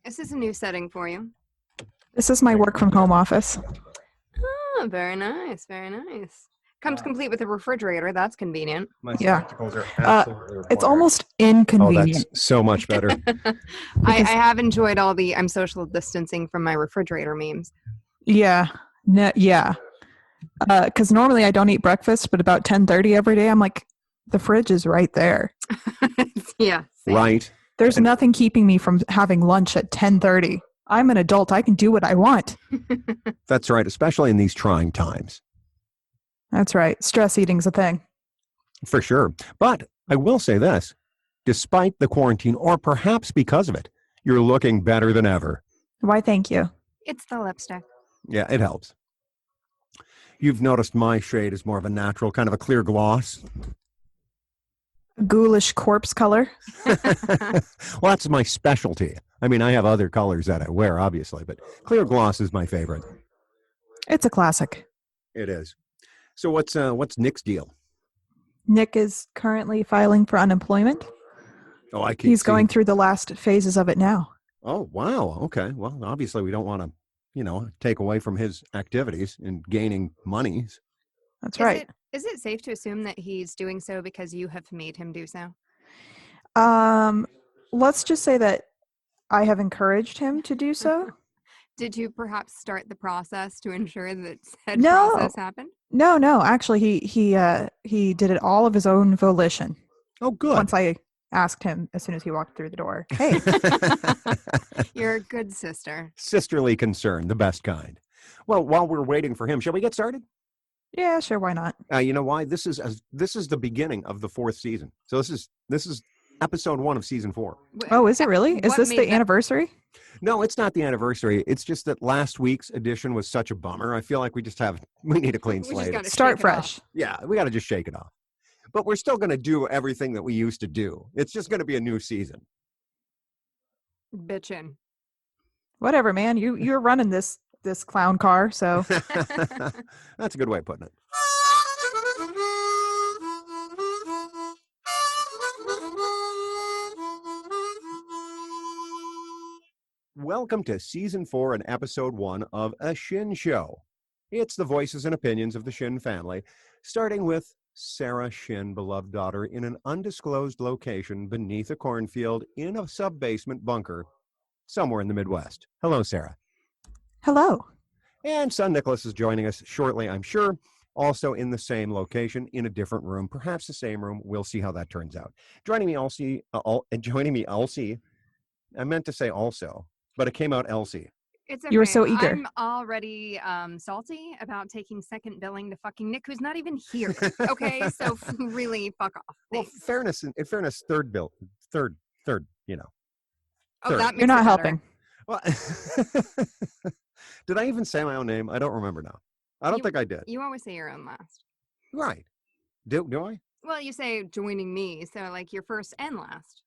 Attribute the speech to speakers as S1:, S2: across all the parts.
S1: Is this a new setting for you?
S2: This is my work from home office.
S1: Oh, very nice. Very nice. Comes complete with a refrigerator. That's convenient.
S3: My
S2: Yeah.
S3: spectacles are absolutely required.
S2: It's almost
S3: Oh,
S2: inconvenient.
S3: that's so much better.
S1: I have enjoyed all the I'm social distancing from my refrigerator memes.
S2: Yeah. Yeah. Because normally I don't eat breakfast, but about 10:30 every day, I'm like, the fridge is right there.
S1: Yeah. Same.
S3: Right.
S2: There's nothing keeping me from having lunch at 10:30. I'm an adult. I can do what I want.
S3: That's right, especially in these trying times.
S2: That's right. Stress eating's a thing.
S3: For sure. But I will say this, despite the quarantine, or perhaps because of it, you're looking better than ever.
S2: Why, thank you.
S1: It's the lipstick.
S3: Yeah, it helps. You've noticed my shade is more of a natural, kind of a clear gloss.
S2: Ghoulish corpse color.
S3: Well, that's my specialty. I mean, I have other colors that I wear, obviously, but clear gloss is my favorite.
S2: It's a classic.
S3: It is. So what's Nick's deal?
S2: Nick is currently filing for unemployment.
S3: Oh, I keep
S2: He's going
S3: seeing-
S2: through the last phases of it now.
S3: Oh, wow. Okay. Well, obviously we don't want to, take away from his activities and gaining monies.
S2: That's right.
S1: Is it safe to assume that he's doing so because you have made him do so?
S2: Let's just say that I have encouraged him to do so.
S1: Did you perhaps start the process to ensure that said
S2: No.
S1: process happened?
S2: No. Actually, he did it all of his own volition.
S3: Oh, good.
S2: Once I asked him as soon as he walked through the door, "Hey,
S1: You're a good sister.
S3: Sisterly concern, the best kind. Well, while we're waiting for him, shall we get started?
S2: yeah, sure, why not?"
S3: You know why? This is the beginning of the 4th season. So this is episode 1 of season 4.
S2: Oh, is it really? Is
S1: What
S2: this
S1: made
S2: the
S1: that-
S2: anniversary?
S3: No, it's not the anniversary. It's just that last week's edition was such a bummer. I feel like we need a clean
S1: We just
S3: slate.
S1: gotta
S2: Start
S1: shake it off.
S2: fresh.
S3: Yeah, we got to just shake it off. But we're still going to do everything that we used to do. It's just going to be a new season.
S1: Bitchin'.
S2: Whatever, man. You're running this clown car, so
S3: That's a good way of putting it. Welcome to Season 4 and Episode 1 of A Shinn Show. It's the voices and opinions of the Shinn family, starting with Sara Shinn, beloved daughter, in an undisclosed location beneath a cornfield in a sub-basement bunker somewhere in the Midwest. Hello, Sara.
S2: hello.
S3: And son Nicholas is joining us shortly, I'm sure, also in the same location, in a different room, perhaps the same room. We'll see how that turns out. Joining me, Elsie, I meant to say also, but it came out Elsie.
S1: It's
S2: You were
S1: okay.
S2: so eager.
S1: I'm already salty about taking second billing to fucking Nick, who's not even here. Okay, so really, fuck off.
S3: Well,
S1: Thanks.
S3: in fairness, third,
S1: Oh,
S3: third.
S1: that
S3: third.
S1: makes
S2: You're not
S1: it better.
S2: helping.
S3: Well, did I even say my own name? I don't remember now. I don't think I did.
S1: You always say your own last.
S3: Right. Do I?
S1: Well, you say joining me, so like you're first and last.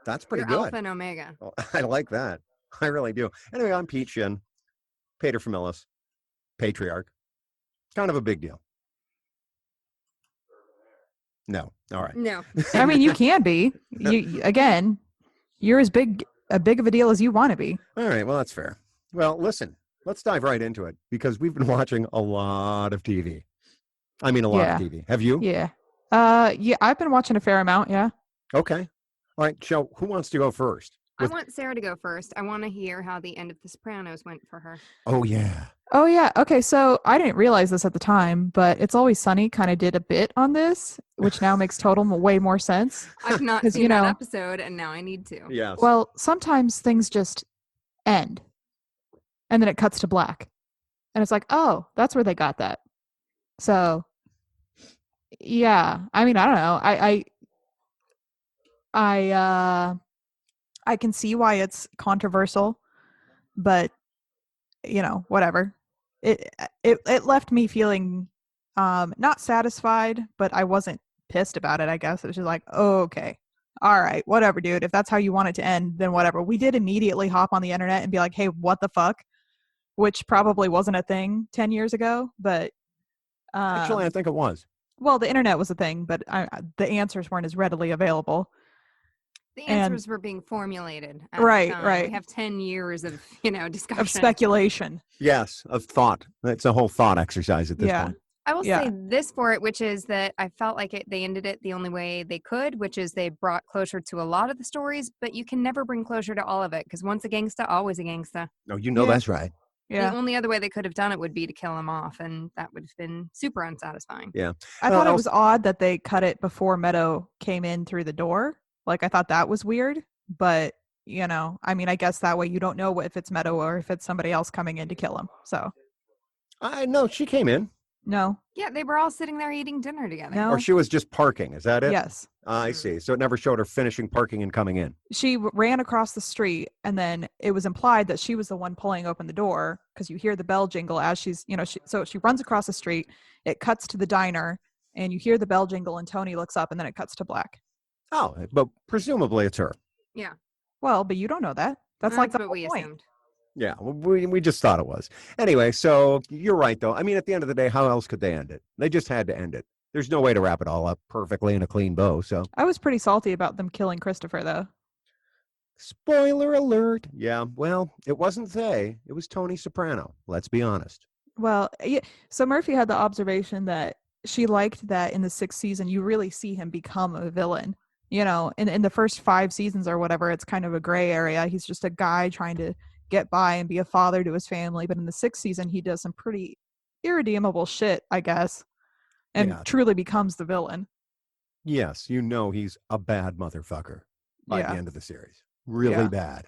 S3: That's pretty
S1: You're
S3: good.
S1: alpha and omega.
S3: Well, I like that. I really do. Anyway, I'm Pete Shinn, paterfamilias, patriarch. Kind of a big deal. No. All right.
S1: No.
S2: I mean, you can be. You're as big of a deal as you want to be.
S3: All right. Well, that's fair. Well, listen, let's dive right into it because we've been watching a lot of TV. I mean, a lot of TV. Have you?
S2: Yeah. Yeah, I've been watching a fair amount, yeah.
S3: Okay. All right. Who wants to go first?
S1: I want Sarah to go first. I want to hear how the end of The Sopranos went for her.
S3: Oh, yeah.
S2: Oh, yeah. Okay, so I didn't realize this at the time, but It's Always Sunny kind of did a bit on this, which now makes way more sense.
S1: I've not
S2: 'Cause,
S1: seen
S2: you
S1: that
S2: know-
S1: episode, and now I need to.
S3: Yes.
S2: Well, sometimes things just end, and then it cuts to black. And it's like, oh, that's where they got that. So, yeah. I mean, I don't know. I can see why it's controversial, but whatever. It left me feeling not satisfied, but I wasn't pissed about it, I guess. It was just like, oh, okay. All right, whatever, dude. If that's how you want it to end, then whatever. We did immediately hop on the internet and be like, hey, what the fuck? Which probably wasn't a thing 10 years ago, but
S3: Actually, I think it was.
S2: well, the internet was a thing, but the answers weren't as readily available.
S1: The
S2: And-
S1: answers were being formulated. At
S2: Right,
S1: the time.
S2: right.
S1: We have 10 years of, discussion.
S2: of speculation.
S3: Yes, of thought. It's a whole thought exercise at this
S2: Yeah.
S3: point.
S1: I will
S2: Yeah.
S1: say this for it, which is that I felt like they ended it the only way they could, which is they brought closure to a lot of the stories, but you can never bring closure to all of it because once a gangsta, always a gangsta.
S3: No, you know
S2: Yeah.
S3: that's right.
S2: Yeah.
S1: The only other way they could have done it would be to kill him off, and that would have been super unsatisfying.
S3: Yeah.
S2: I thought it was odd that they cut it before Meadow came in through the door. Like, I thought that was weird, but, I mean, I guess that way you don't know if it's Meadow or if it's somebody else coming in to kill him. So,
S3: No, she came in.
S2: no.
S1: Yeah, they were all sitting there eating dinner together.
S2: No.
S3: Or she was just parking. Is that it?
S2: Yes.
S3: I see. So it never showed her finishing parking and coming in.
S2: She ran across the street, and then it was implied that she was the one pulling open the door because you hear the bell jingle as she's, so she runs across the street. It cuts to the diner, and you hear the bell jingle, and Tony looks up, and then it cuts to black.
S3: Oh, but presumably it's her.
S1: Yeah.
S2: Well, but you don't know that. That's like the
S1: what
S2: whole
S1: we
S2: point.
S1: assumed.
S3: Yeah, we just thought it was. Anyway, so you're right, though. I mean, at the end of the day, how else could they end it? They just had to end it. There's no way to wrap it all up perfectly in a clean bow, so.
S2: I was pretty salty about them killing Christopher, though.
S3: Spoiler alert. Yeah, well, it wasn't they. It was Tony Soprano. Let's be honest.
S2: Well, yeah, so Murphy had the observation that she liked that in the 6th season, you really see him become a villain. In the first 5 seasons or whatever, it's kind of a gray area. He's just a guy trying to get by and be a father to his family. But in the 6th season, he does some pretty irredeemable shit, I guess, and truly becomes the villain.
S3: Yes, he's a bad motherfucker by the end of the series. Really
S2: Yeah.
S3: bad.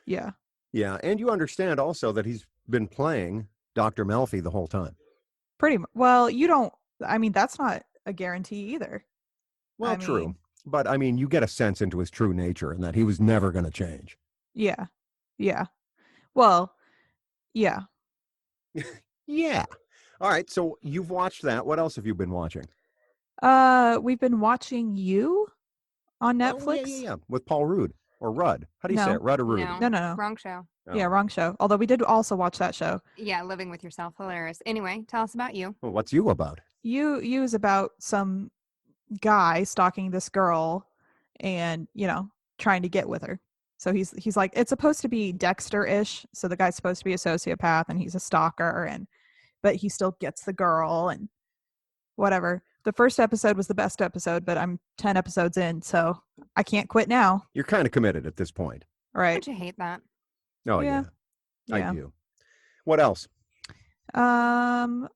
S2: Yeah.
S3: Yeah, and you understand also that he's been playing Dr. Melfi the whole time.
S2: Well, you don't, I mean, that's not a guarantee either.
S3: Well, true. But, I mean, you get a sense into his true nature and that he was never going to change.
S2: Yeah. Yeah. Well, yeah.
S3: Yeah. All right, so you've watched that. What else have you been watching?
S2: We've been watching You on Netflix.
S3: Oh, yeah. With Paul Rudd. Or Rudd. How do you say it? Rudd or Rudd?
S2: No.
S1: Wrong show.
S3: Oh.
S2: Yeah, wrong show. Although we did also watch that show.
S1: Yeah, Living with Yourself. Hilarious. Anyway, tell us about You.
S3: Well, what's You about?
S2: You is about some guy stalking this girl and, trying to get with her. So he's like, it's supposed to be Dexter-ish. So the guy's supposed to be a sociopath and he's a stalker, but he still gets the girl and whatever. The first episode was the best episode, but I'm 10 episodes in, so I can't quit now.
S3: You're kind of committed at this point.
S2: Right.
S1: Don't you hate that?
S3: Oh, yeah. I do. What else?
S2: I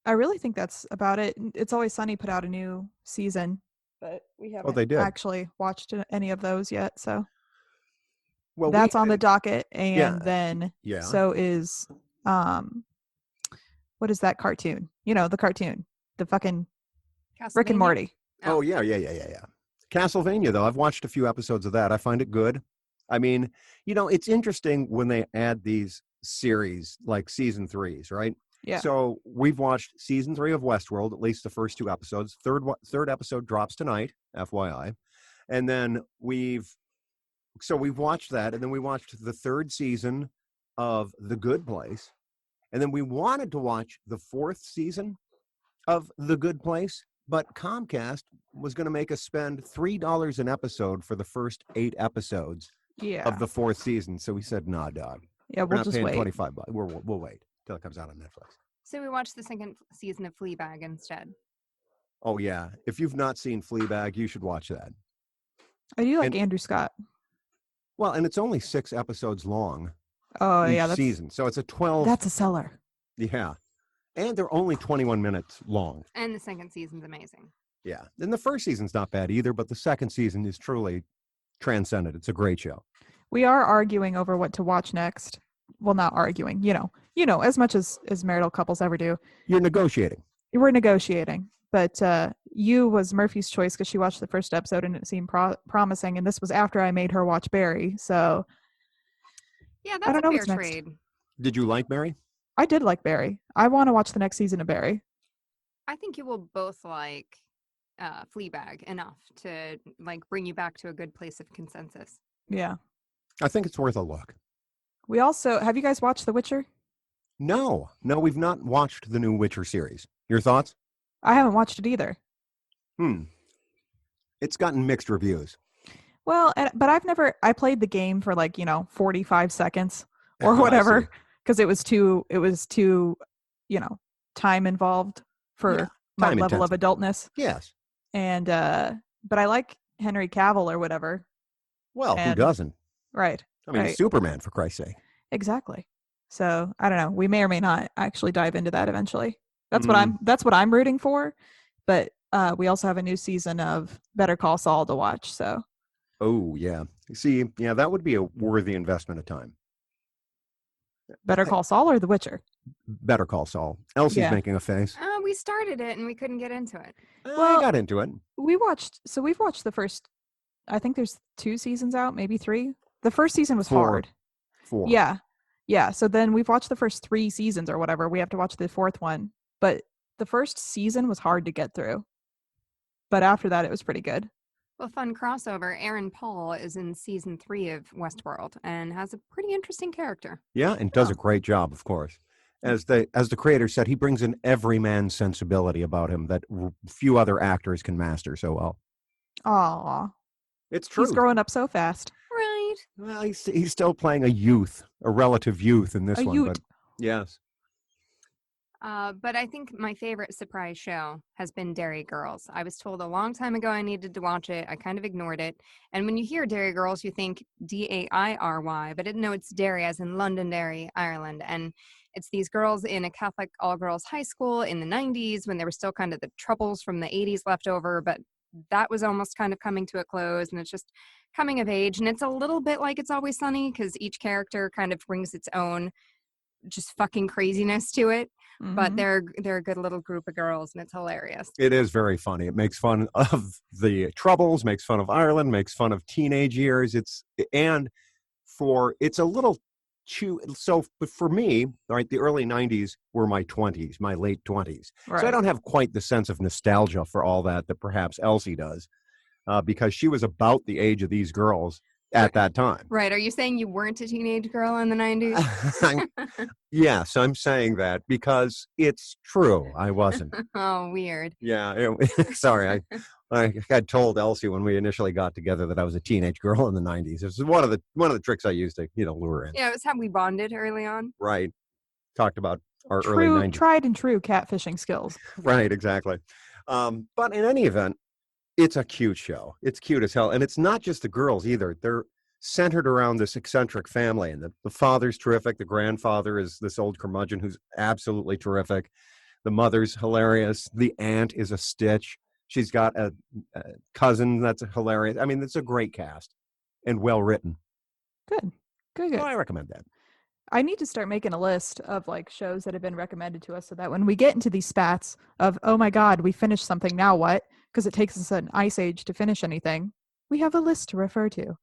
S2: really think that's about it. It's Always Sunny put out a new season, but we haven't
S3: they did.
S2: actually watched any of those yet. So
S3: Well,
S2: that's on the docket. And then
S3: Yeah.
S2: so is what is that cartoon? The cartoon, the fucking Rick and
S1: Castlevania?
S2: Morty.
S3: Oh, yeah. Castlevania, though, I've watched a few episodes of that. I find it good. I mean, it's interesting when they add these series like season 3s, right?
S2: Yeah.
S3: So we've watched season 3 of Westworld, at least the first 2 episodes. Third episode drops tonight, FYI. And then we've watched that, and then we watched the 3rd season of The Good Place. And then we wanted to watch the 4th season of The Good Place, but Comcast was going to make us spend $3 an episode for the first 8 episodes of the 4th season. So we said, nah, dog.
S2: Yeah,
S3: We're
S2: we'll
S3: not
S2: just
S3: paying
S2: wait.
S3: $25. We'll wait till it comes out on Netflix.
S1: So we watched the 2nd season of Fleabag instead.
S3: Oh, yeah. If you've not seen Fleabag, you should watch that.
S2: I do like Andrew Scott.
S3: Well, and it's only 6 episodes long.
S2: Oh,
S3: each
S2: yeah.
S3: season. So it's a 12.
S2: That's a seller.
S3: Yeah. And they're only 21 minutes long.
S1: And the 2nd season's amazing.
S3: Yeah. And the first season's not bad either, but the 2nd season is truly transcendent. It's a great show.
S2: We are arguing over what to watch next. Well, not arguing, as much as marital couples ever do.
S3: You're negotiating.
S2: We're negotiating. But You was Murphy's choice because she watched the first episode and it seemed promising. And this was after I made her watch Barry. So
S1: Yeah,
S2: I
S1: that's
S2: don't
S1: a
S2: know
S1: fair
S2: what's next.
S1: trade.
S3: Did you like Mary?
S2: I did like Barry. I want to watch the next season of Barry.
S1: I think you will both like Fleabag enough to bring you back to a good place of consensus.
S2: Yeah.
S3: I think it's worth a look.
S2: We also, have you guys watched The Witcher?
S3: No, we've not watched the new Witcher series. Your thoughts?
S2: I haven't watched it either.
S3: It's gotten mixed reviews.
S2: Well, but I played the game for 45 seconds or
S3: I see.
S2: whatever because it was too, time involved
S3: Yeah,
S2: for my
S3: time
S2: level of
S3: intensive.
S2: adultness.
S3: Yes.
S2: And, but I like Henry Cavill or whatever.
S3: Well, who
S2: And,
S3: doesn't?
S2: right.
S3: I mean, he's
S2: Right.
S3: Superman, for Christ's sake.
S2: Exactly. So I don't know. We may or may not actually dive into that eventually. That's
S3: Mm.
S2: what I'm rooting for. But we also have a new season of Better Call Saul to watch. So
S3: Oh, yeah. See, yeah, that would be a worthy investment of time.
S2: Better Call Saul or The Witcher?
S3: Better Call Saul. Elsie's
S2: Yeah.
S3: making a face.
S1: We started it and we couldn't get into it.
S3: I
S2: Well,
S3: got into it.
S2: we've watched the first, I think there's 2 seasons out, maybe 3. The first season was
S3: 4.
S2: hard.
S3: 4.
S2: Yeah. Yeah. So then we've watched the first 3 seasons or whatever. We have to watch the 4th one. But the first season was hard to get through. But after that, it was pretty good.
S1: Well, fun crossover. Aaron Paul is in season 3 of Westworld and has a pretty interesting character.
S3: Yeah, and does a great job, of course. As the creator said, he brings an everyman sensibility about him that few other actors can master so well.
S2: Aw.
S3: It's true.
S2: He's growing up so fast.
S1: Right.
S3: Well, he's still playing a relative youth in this
S2: A
S3: one.
S2: youth.
S3: But yes.
S1: But I think my favorite surprise show has been Dairy Girls. I was told a long time ago I needed to watch it. I kind of ignored it. And when you hear Dairy Girls, you think Dairy, but no, it's Derry as in Londonderry, Ireland. And it's these girls in a Catholic all-girls high school in the 90s when there were still kind of the troubles from the 80s left over, but that was almost kind of coming to a close, and it's just coming of age. And it's a little bit like It's Always Sunny because each character kind of brings its own just fucking craziness to it. But they're a good little group of girls, and it's hilarious.
S3: It is very funny. It makes fun of the troubles, makes fun of Ireland, makes fun of teenage years. It's a little so for me, right, the early 90s were my 20s, my late 20s.
S2: Right.
S3: So I don't have quite the sense of nostalgia for all that perhaps Elsie does, because she was about the age of these girls at that time.
S1: Right. Are you saying you weren't a teenage girl in the 90s?
S3: Yes, I'm saying that because it's true. I wasn't.
S1: Oh, weird.
S3: Yeah. Sorry. I had told Elsie when we initially got together that I was a teenage girl in the 90s. It was one of the tricks I used to, lure in.
S1: Yeah, it was how we bonded early on.
S3: Right. Talked about our early 90s.
S2: Tried and true catfishing skills.
S3: Right, exactly. But in any event, it's a cute show. It's cute as hell. And it's not just the girls either. They're centered around this eccentric family. And the father's terrific. The grandfather is this old curmudgeon who's absolutely terrific. The mother's hilarious. The aunt is a stitch. She's got a cousin that's hilarious. I mean, it's a great cast and well written.
S2: Good.
S3: So I recommend that.
S2: I need to start making a list of shows that have been recommended to us so that when we get into these spats of, oh my God, we finished something, now what? Because it takes us an ice age to finish anything. We have a list to refer to.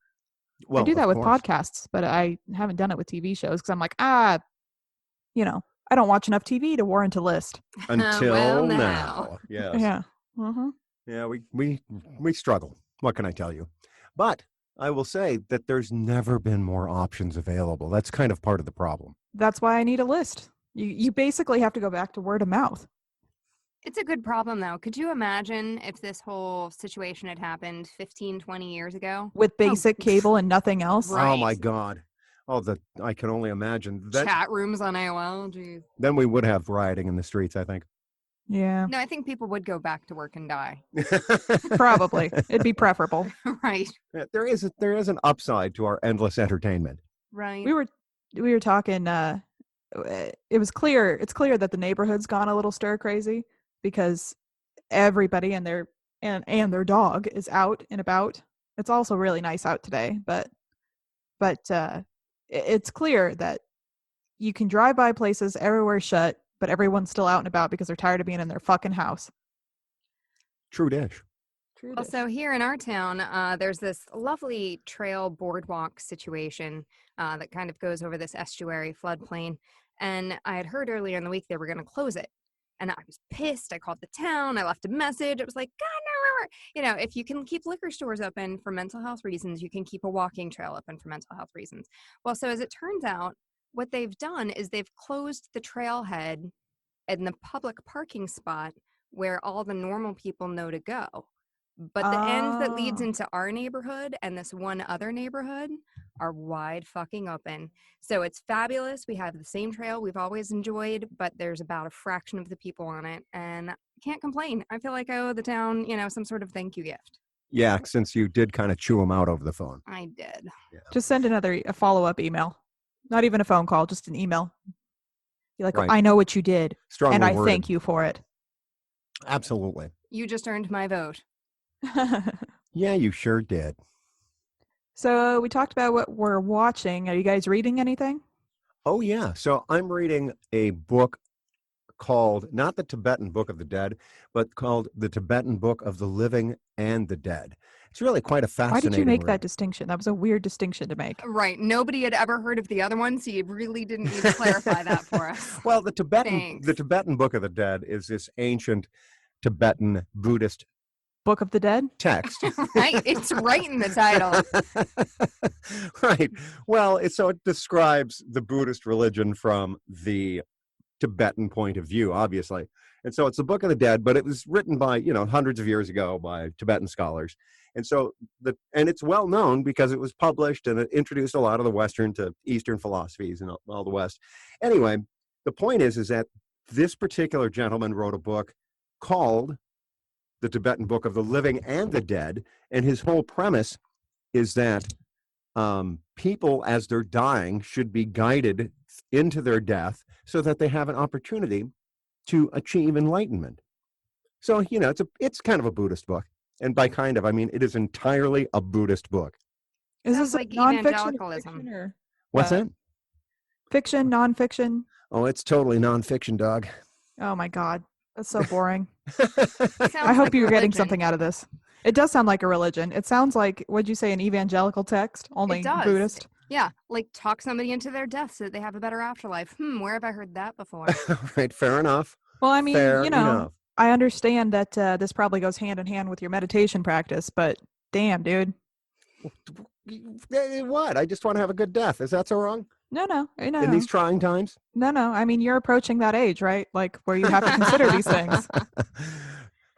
S3: Well,
S2: I do that with
S3: course.
S2: podcasts, but I haven't done it with TV shows because I'm like, I don't watch enough TV to warrant a list.
S3: Until
S1: Well,
S3: now. Yes.
S2: Yeah. Mm-hmm.
S3: Yeah, we struggle. What can I tell you? But I will say that there's never been more options available. That's kind of part of the problem.
S2: That's why I need a list. You basically have to go back to word of mouth.
S1: It's a good problem, though. Could you imagine if this whole situation had happened 15, 20 years ago?
S2: With basic cable and nothing else.
S1: Right.
S3: Oh, my God. Oh, I can only imagine.
S1: Chat rooms on AOL, geez.
S3: Then we would have rioting in the streets, I think.
S2: Yeah.
S1: No, I think people would go back to work and die.
S2: Probably. It'd be preferable.
S1: Right.
S3: There is an upside to our endless entertainment.
S1: Right.
S2: We were talking, it's clear that the neighborhood's gone a little stir crazy because everybody and their dog is out and about. It's also really nice out today, but it's clear that you can drive by places everywhere shut, but everyone's still out and about because they're tired of being in their fucking house.
S3: True dish.
S1: Also, here in our town, there's this lovely trail boardwalk situation that kind of goes over this estuary floodplain. And I had heard earlier in the week they were going to close it. And I was pissed. I called the town. I left a message. It was like, God, no. If you can keep liquor stores open for mental health reasons, you can keep a walking trail open for mental health reasons. Well, so as it turns out, what they've done is they've closed the trailhead in the public parking spot where all the normal people know to go. But the end that leads
S2: Oh.
S1: into our neighborhood and this one other neighborhood are wide fucking open. So it's fabulous. We have the same trail we've always enjoyed, but there's about a fraction of the people on it. And I can't complain. I feel like I owe the town, some sort of thank you gift.
S3: Yeah, since you did kind of chew them out over the phone.
S1: I did.
S3: Yeah.
S2: Just send a follow-up email. Not even a phone call, just an email. You're like,
S3: Right.
S2: I know what you did,
S3: Strongly
S2: and I
S3: worded.
S2: thank you for it.
S3: Absolutely.
S1: You just earned my vote.
S3: Yeah, you sure did.
S2: So we talked about what we're watching. Are you guys reading anything?
S3: Oh, yeah. So I'm reading a book called, not the Tibetan Book of the Dead, but called the Tibetan Book of the Living and the Dead. It's really quite a
S2: Why
S3: fascinating
S2: did you make
S3: read.
S2: that distinction? That was a weird distinction to make.
S1: Right. Nobody had ever heard of the other one, so you really didn't need to clarify that for us.
S3: Well, the Tibetan
S1: Thanks.
S3: Book of the Dead is this ancient Tibetan Buddhist
S2: Book of the Dead?
S3: text.
S1: Right. It's right in the title.
S3: Right. Well, so it describes the Buddhist religion from the Tibetan point of view, obviously. And so it's the Book of the Dead, but it was written by, hundreds of years ago by Tibetan scholars. And so and it's well known because it was published and it introduced a lot of the Western to Eastern philosophies and all the West. Anyway, the point is that this particular gentleman wrote a book called the Tibetan Book of the Living and the Dead. And his whole premise is that people, as they're dying, should be guided into their death so that they have an opportunity to achieve enlightenment. So, it's kind of a Buddhist book. And by kind of, I mean, it is entirely a Buddhist book.
S2: Is
S1: Sounds
S2: this
S1: like
S2: nonfiction or
S1: evangelicalism.
S2: fiction or
S3: What's that?
S2: fiction, nonfiction?
S3: Oh, it's totally nonfiction, dog.
S2: Oh my God. That's so boring.
S1: Sounds
S2: I hope
S1: like
S2: you're getting
S1: religion.
S2: something out of this. It does sound like a religion. It sounds like, what'd you say, an evangelical text? Only
S1: It does.
S2: Buddhist?
S1: Yeah, like talk somebody into their death so that they have a better afterlife. Where have I heard that before?
S3: Right, fair enough.
S2: Well, I mean,
S3: Fair enough.
S2: I understand that this probably goes hand in hand with your meditation practice, but damn, dude.
S3: What? I just want to have a good death. Is that so wrong?
S2: No.
S3: In these trying times?
S2: No. I mean, you're approaching that age, right? Like where you have to consider these things.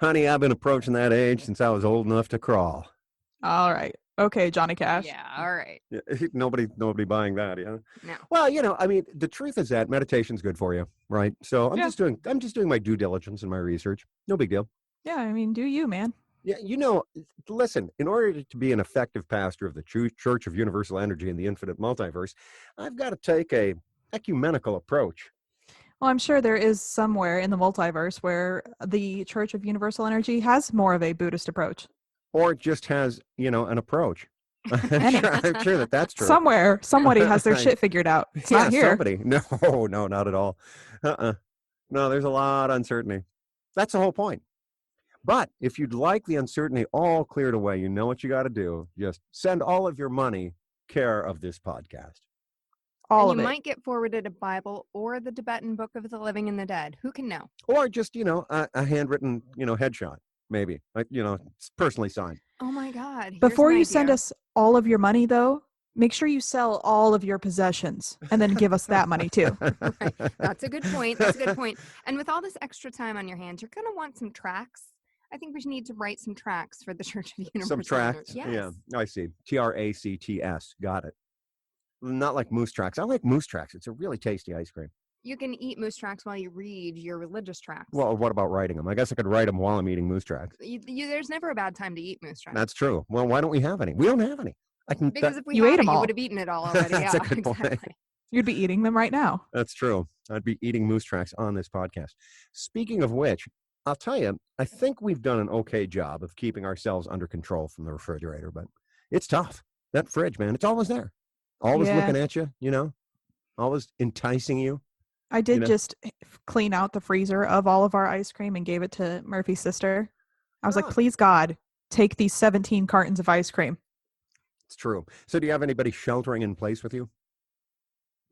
S3: Honey, I've been approaching that age since I was old enough to crawl.
S2: All right. Okay, Johnny Cash.
S1: Yeah, all right.
S3: Yeah, nobody buying that, yeah.
S1: No.
S3: Well, I mean, the truth is that meditation's good for you, right? So I'm
S2: Yeah.
S3: just doing my due diligence and my research. No big deal.
S2: Yeah, I mean, do you, man?
S3: Yeah, listen, in order to be an effective pastor of the Church of Universal Energy and the Infinite Multiverse, I've got to take a ecumenical approach.
S2: Well, I'm sure there is somewhere in the multiverse where the Church of Universal Energy has more of a Buddhist approach.
S3: Or it just has, an approach. I'm sure that's true.
S2: Somewhere, somebody has their
S3: Right.
S2: shit figured out. It's not here.
S3: Somebody. No, not at all. No, there's a lot of uncertainty. That's the whole point. But if you'd like the uncertainty all cleared away, you know what you got to do. Just send all of your money care of this podcast.
S2: All
S1: And
S2: of
S1: you
S2: it.
S1: might get forwarded a Bible or the Tibetan Book of the Living and the Dead. Who can know?
S3: Or just, a handwritten, headshot, maybe. Like, it's personally signed.
S1: Oh my God. here's
S2: Before
S1: an
S2: you send
S1: idea.
S2: us all of your money, though, make sure you sell all of your possessions and then give us that money too.
S1: Right. That's a good point. That's a good point. And with all this extra time on your hands, you're going to want some tracks. I think we need to write some tracks for the Church of Universal
S3: Some tracks.
S1: Energy. Yes.
S3: Yeah, I see. TRACTS. Got it. Not like moose tracks. I like moose tracks. It's a really tasty ice cream.
S1: You can eat moose tracks while you read your religious tracks.
S3: Well, what about writing them? I guess I could write them while I'm eating moose tracks.
S1: There's never a bad time to eat moose tracks.
S3: That's true. Well, why don't we have any? We don't have any.
S1: Because if we
S2: You
S1: had
S2: ate
S1: it,
S2: 'em
S1: you
S2: all.
S1: would have eaten it all already.
S3: That's
S1: Yeah,
S3: a good point.
S1: exactly.
S2: You'd be eating them right now.
S3: That's true. I'd be eating moose tracks on this podcast. Speaking of which, I'll tell you, I think we've done an okay job of keeping ourselves under control from the refrigerator, but it's tough. That fridge, man, it's always there. Always
S2: Yeah.
S3: looking at you, always enticing you.
S2: I did
S3: know?
S2: just clean out the freezer of all of our ice cream and gave it to Murphy's sister. I was like,
S3: Oh.
S2: please, God, take these 17 cartons of ice cream.
S3: It's true. So do you have anybody sheltering in place with you?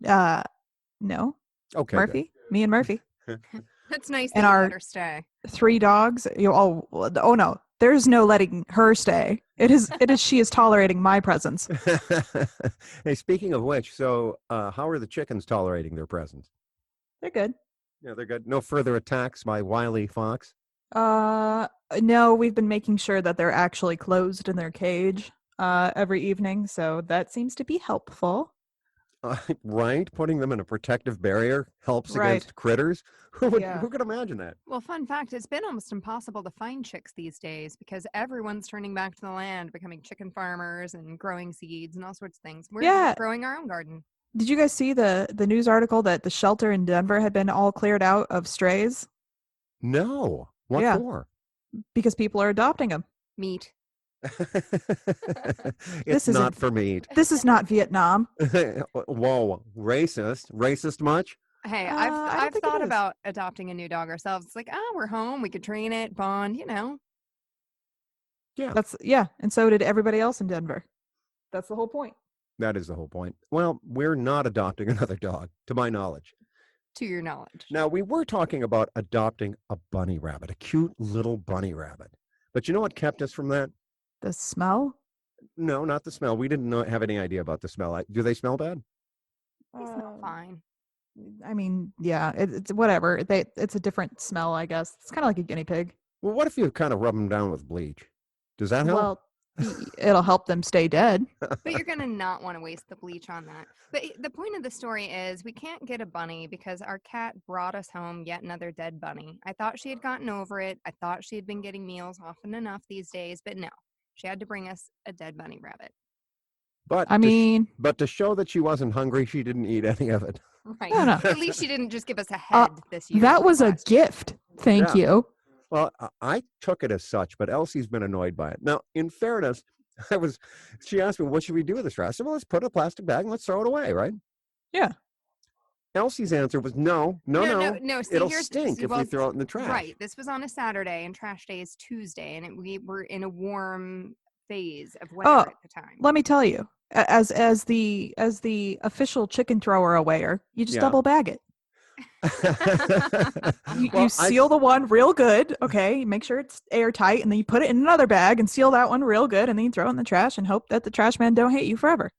S2: No.
S3: Okay.
S2: Murphy? Me and Murphy.
S1: That's nice
S2: And
S1: that you
S2: our-
S1: let her stay.
S2: 3 dogs. Oh no. There's no letting her stay. It is she is tolerating my presence.
S3: Good. Hey, speaking of which, so how are the chickens tolerating their presence?
S2: They're good.
S3: Yeah, they're good. No further attacks by wily fox.
S2: No, we've been making sure that they're actually closed in their cage every evening, so that seems to be helpful.
S3: Right? Putting them in a protective barrier helps
S2: Right.
S3: against critters.
S2: Yeah.
S3: Who could imagine that?
S1: Well, fun fact, it's been almost impossible to find chicks these days because everyone's turning back to the land, becoming chicken farmers and growing seeds and all sorts of things. We're
S2: Yeah.
S1: growing our own garden.
S2: Did you guys see the news article that the shelter in Denver had been all cleared out of strays?
S3: No. What
S2: Yeah.
S3: for?
S2: Because people are adopting them.
S1: Meat.
S3: It's not for meat.
S2: This is not Vietnam.
S3: Whoa, racist. Racist much?
S1: Hey,
S2: I don't
S1: I've
S2: think it
S1: thought
S2: is.
S1: about adopting a new dog ourselves. It's like, we're home. We could train it, bond,
S3: Yeah.
S2: And so did everybody else in Denver. That's the whole point.
S3: That is the whole point. Well, we're not adopting another dog, to my knowledge.
S1: To your knowledge.
S3: Now, we were talking about adopting a bunny rabbit, a cute little bunny rabbit. But you know what kept us from that?
S2: The smell?
S3: No, not the smell. We didn't have any idea about the smell. Do they smell bad?
S1: They smell fine.
S2: I mean, yeah, it's whatever. It's a different smell, I guess. It's kind of like a guinea pig.
S3: Well, what if you kind of rub them down with bleach? Does that help?
S2: Well, it'll help them stay dead.
S1: But you're going to not want to waste the bleach on that. But the point of the story is we can't get a bunny because our cat brought us home yet another dead bunny. I thought she had gotten over it. I thought she had been getting meals often enough these days, but no. She had to bring us a dead bunny rabbit.
S3: But but to show that she wasn't hungry, she didn't eat any of it.
S1: Right.
S2: No.
S1: At least she didn't just give us a head this year.
S2: That was a gift. Thank you.
S3: Well, I took it as such, but Elsie's been annoyed by it. Now, in fairness, she asked me, what should we do with this trash? I said, well, let's put it in a plastic bag and let's throw it away, right?
S2: Yeah.
S3: Elsie's answer was no.
S1: See,
S3: it'll stink if we throw it in the trash.
S1: Right. This was on a Saturday and trash day is Tuesday, and we were in a warm phase of weather at the time.
S2: Let me tell you, as the official chicken thrower awayer, you just double bag it. You seal the one real good, okay? Make sure it's airtight, and then you put it in another bag and seal that one real good, and then you throw it in the trash and hope that the trash man don't hate you forever.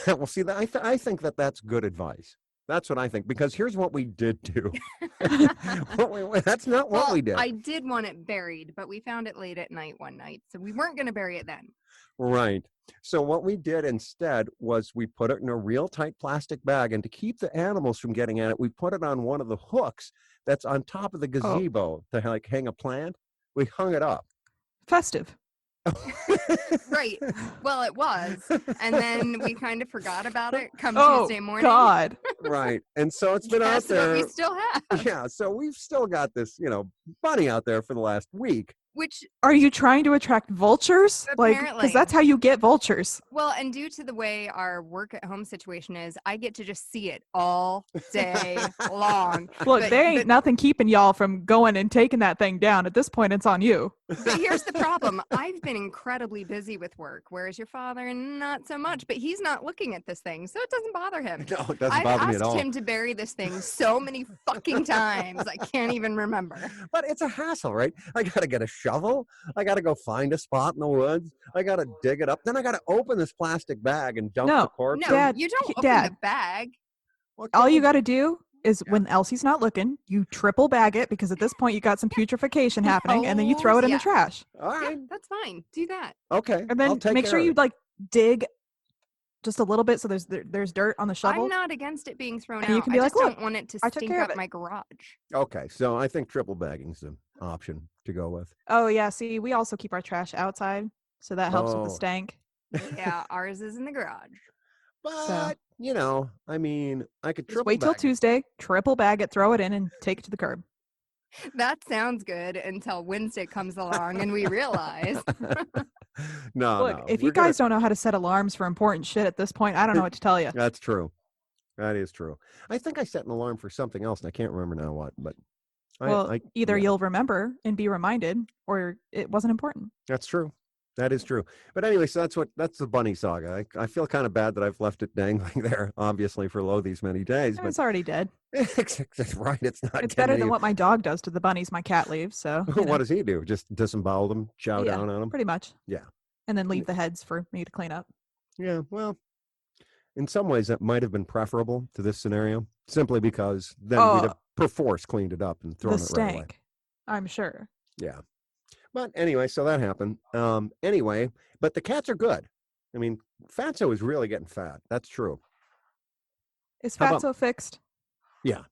S3: Well, see, I think that's good advice. That's what I think, because here's what we did do. That's not what we did.
S1: I did want it buried, but we found it late at night one night, so we weren't going to bury it then.
S3: Right. So what we did instead was we put it in a real tight plastic bag, and to keep the animals from getting at it, we put it on one of the hooks that's on top of the gazebo to like hang a plant. We hung it up.
S2: Festive.
S1: Right. Well, it was. And then we kind of forgot about it come Tuesday morning.
S2: God.
S3: Right. And so it's been out there.
S1: But we still have.
S3: Yeah. So we've still got this, bunny out there for the last week.
S1: Which
S2: are you trying to attract vultures?
S1: Apparently.
S2: Because that's how you get vultures.
S1: Well, and due to the way our work at home situation is, I get to just see it all day long.
S2: Look, there ain't nothing keeping y'all from going and taking that thing down. At this point, it's on you.
S1: But here's the problem. I've been incredibly busy with work, whereas your father, not so much. But he's not looking at this thing, so it doesn't bother him.
S3: No, it doesn't bother me at all.
S1: I've asked him to bury this thing so many fucking times, I can't even remember.
S3: But it's a hassle, right? I got to get a shovel. I got to go find a spot in the woods. I got to dig it up. Then I got to open this plastic bag and dump the corpse.
S1: No,
S2: Dad,
S1: you don't open the bag.
S2: All you got to do is when Elsie's not looking, you triple bag it because at this point you got some putrefaction happening, and then you throw it in the trash.
S3: All right.
S1: Yeah, that's fine. Do that.
S3: Okay.
S2: And then make sure you dig just a little bit so there's dirt on the shovel.
S1: I'm not against it being thrown out.
S2: You can be
S1: I
S2: like,
S1: just don't want it to stink up my garage.
S3: Okay, so I think triple bagging's an option to go with.
S2: Oh yeah, see, we also keep our trash outside, so that helps with the stank.
S1: Yeah, ours is in the garage.
S3: But I mean, I could
S2: just wait till Tuesday, triple bag it, throw it in, and take it to the curb.
S1: That sounds good until Wednesday comes along and we realize.
S2: Look, if you guys don't know how to set alarms for important shit at this point, I don't know what to tell you.
S3: That's true. That is true. I think I set an alarm for something else, and I can't remember now what. But
S2: either you'll remember and be reminded, or it wasn't important.
S3: That's true. That is true. But anyway, so that's the bunny saga. I feel kind of bad that I've left it dangling there, obviously, for these many days. But
S2: it's already dead.
S3: Right. It's not.
S2: It's better than what my dog does to the bunnies my cat leaves. So
S3: what does he do? Just disembowel them, chow down on them?
S2: Pretty much.
S3: Yeah.
S2: And then leave the heads for me to clean up.
S3: Yeah. Well, in some ways, that might have been preferable to this scenario, simply because then we'd have perforce cleaned it up and thrown it right away.
S2: I'm sure.
S3: Yeah. But anyway, so that happened. Anyway, but the cats are good. I mean, Fatso is really getting fat. That's true.
S2: Is
S3: How about?
S2: Fatso fixed?
S3: Yeah.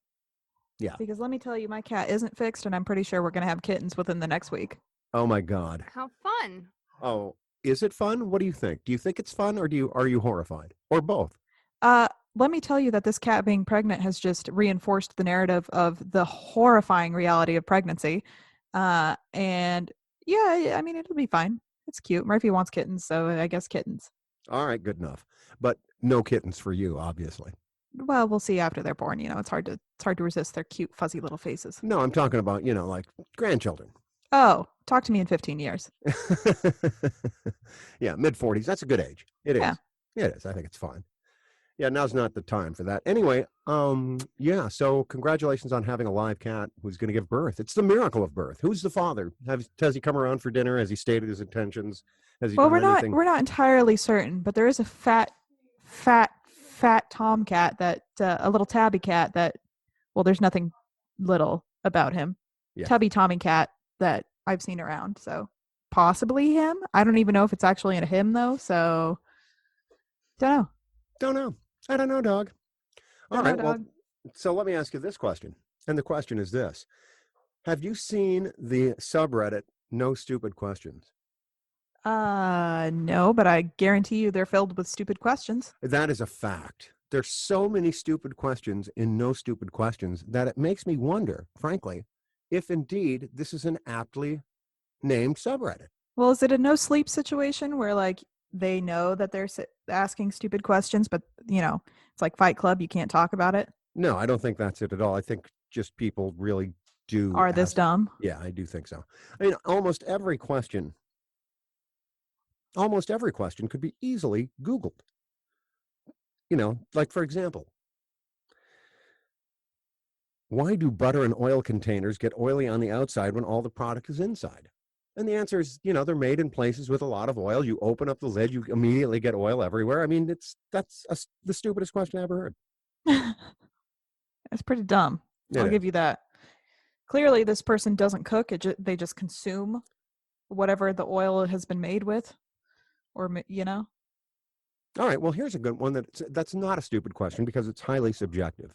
S3: Yeah.
S2: Because let me tell you, my cat isn't fixed, and I'm pretty sure we're going to have kittens within the next week.
S3: Oh my God.
S1: How fun.
S3: Oh, is it fun? What do you think? Do you think it's fun, or are you horrified, or both?
S2: Let me tell you that this cat being pregnant has just reinforced the narrative of the horrifying reality of pregnancy. And yeah, I mean, it'll be fine. It's cute. Murphy wants kittens, so I guess kittens.
S3: All right, good enough. But no kittens for you, obviously.
S2: Well, we'll see after they're born. It's hard to resist their cute, fuzzy little faces.
S3: No, I'm talking about, like grandchildren.
S2: Oh, talk to me in 15 years.
S3: Yeah, mid-40s. That's a good age. It is.
S2: Yeah.
S3: It is. I think it's fine. Yeah, now's not the time for that. Anyway, yeah, so congratulations on having a live cat who's going to give birth. It's the miracle of birth. Who's the father? Has he come around for dinner? Has he stated his intentions? Has he
S2: Well,
S3: done anything?
S2: we're not entirely certain, but there is a fat tomcat that a little tabby cat that, well, there's nothing little about him.
S3: Yeah.
S2: Tubby Tommy cat that I've seen around. So possibly him. I don't even know if it's actually in a him though. So don't know.
S3: Don't know. I don't know, dog. All
S2: Don't know,
S3: right. Well,
S2: dog.
S3: so let me ask you this question. And the question is this. Have you seen the subreddit No Stupid Questions?
S2: No, but I guarantee you they're filled with stupid questions.
S3: That is a fact. There's so many stupid questions in No Stupid Questions that it makes me wonder, frankly, if indeed this is an aptly named subreddit.
S2: Well, is it a no sleep situation where like they know that they're asking stupid questions, but it's like Fight Club, you can't talk about it?
S3: No, I don't think that's it at all. I think just people really do.
S2: Are this dumb?
S3: Yeah, I do think so. I mean, almost every question could be easily Googled. Like for example, why do butter and oil containers get oily on the outside when all the product is inside? And the answer is, they're made in places with a lot of oil. You open up the lid, you immediately get oil everywhere. I mean, that's the stupidest question I ever heard.
S2: It's pretty dumb. I'll give you that. Clearly, this person doesn't cook. They just consume whatever the oil has been made with, or.
S3: All right. Well, here's a good one that's not a stupid question because it's highly subjective.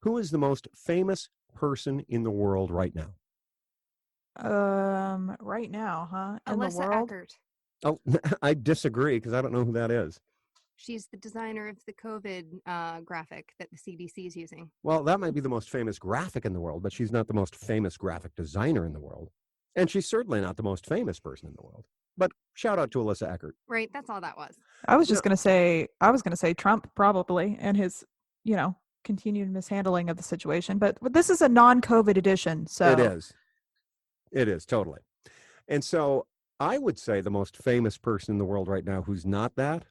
S3: Who is the most famous person in the world right now?
S2: Right now, huh? In
S1: Alyssa
S2: the world?
S1: Eckert.
S3: Oh, I disagree because I don't know who that is.
S1: She's the designer of the COVID graphic that the CDC is using.
S3: Well, that might be the most famous graphic in the world, but she's not the most famous graphic designer in the world. And she's certainly not the most famous person in the world. But shout out to Alyssa Eckert.
S1: Right, that's all that was.
S2: I was going to say Trump probably, and his, continued mishandling of the situation. But this is a non-COVID edition, so
S3: It is. It is, totally. And so I would say the most famous person in the world right now who's not that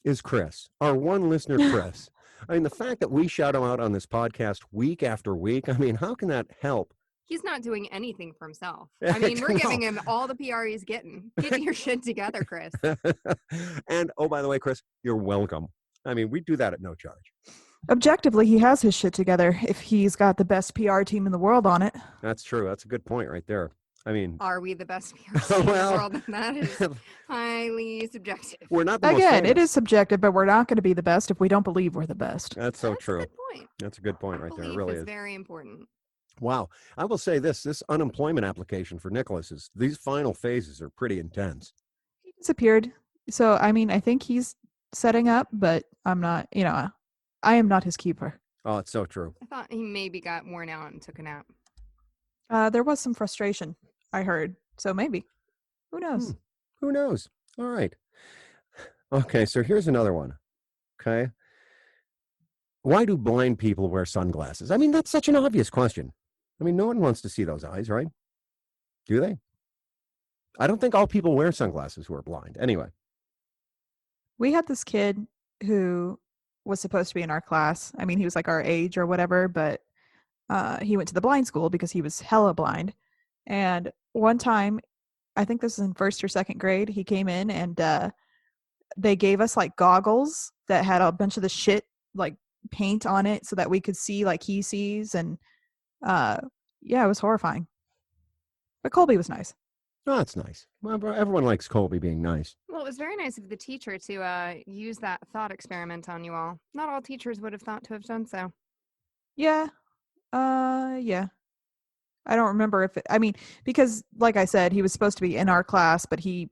S3: is Chris, our one listener, Chris. I mean, the fact that we shout him out on this podcast week after week, I mean, how can that help?
S1: He's not doing anything for himself. I mean, we're giving him all the PR he's getting. Get your shit together, Chris.
S3: And, oh, by the way, Chris, you're welcome. I mean, we do that at no charge.
S2: Objectively, he has his shit together if he's got the best PR team in the world on it.
S3: That's true. That's a good point right there. I mean,
S1: are we the best PR team in the world? And that is highly subjective.
S3: We're not the most
S2: Again,
S3: famous.
S2: it is subjective, but we're not going to be the best if we don't believe we're the best.
S3: That's so true.
S1: That's a good point.
S3: That's a good point right there. It
S1: Belief
S3: really
S1: is
S3: is.
S1: Very important.
S3: Wow. I will say this unemployment application for Nicholas these final phases are pretty intense.
S2: He disappeared. So, I mean, I think he's setting up, but I'm not, I am not his keeper.
S3: Oh, it's so true.
S1: I thought he maybe got worn out and took a nap.
S2: There was some frustration, I heard. So maybe. Who knows?
S3: Who knows? All right. Okay, so here's another one. Okay. Why do blind people wear sunglasses? I mean, that's such an obvious question. I mean, no one wants to see those eyes, right? Do they? I don't think all people wear sunglasses who are blind. Anyway.
S2: We had this kid who was supposed to be in our class. I mean, he was like our age or whatever, but he went to the blind school because he was hella blind. And one time, I think this is in first or second grade, he came in and they gave us like goggles that had a bunch of the shit like paint on it so that we could see like he sees. And yeah, it was horrifying. But Colby was nice.
S3: Oh, that's nice. Well, everyone likes Colby being nice.
S1: Well, it was very nice of the teacher to use that thought experiment on you all. Not all teachers would have thought to have done so.
S2: Yeah. Yeah. I don't remember if it, I mean, because like I said, he was supposed to be in our class, but he,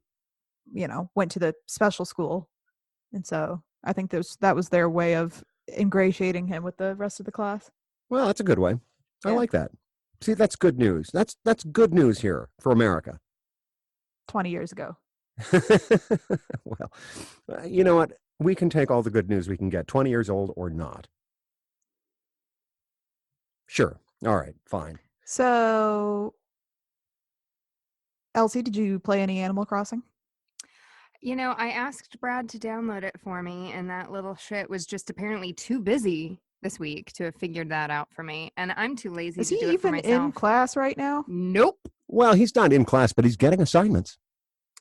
S2: went to the special school. And so I think that was their way of ingratiating him with the rest of the class.
S3: Well, that's a good way. I
S2: Yeah.
S3: like that. See, that's good news. That's good news here for America.
S2: 20 years ago.
S3: Well, you know what? We can take all the good news we can get, 20 years old or not. Sure. All right, fine.
S2: So, Elsie, did you play any Animal Crossing?
S1: I asked Brad to download it for me, and that little shit was just apparently too busy this week to have figured that out for me. And I'm too lazy
S2: Is
S1: to
S2: he
S1: do it for
S2: even
S1: myself.
S2: in class right now?
S1: Nope.
S3: Well, he's not in class, but he's getting assignments.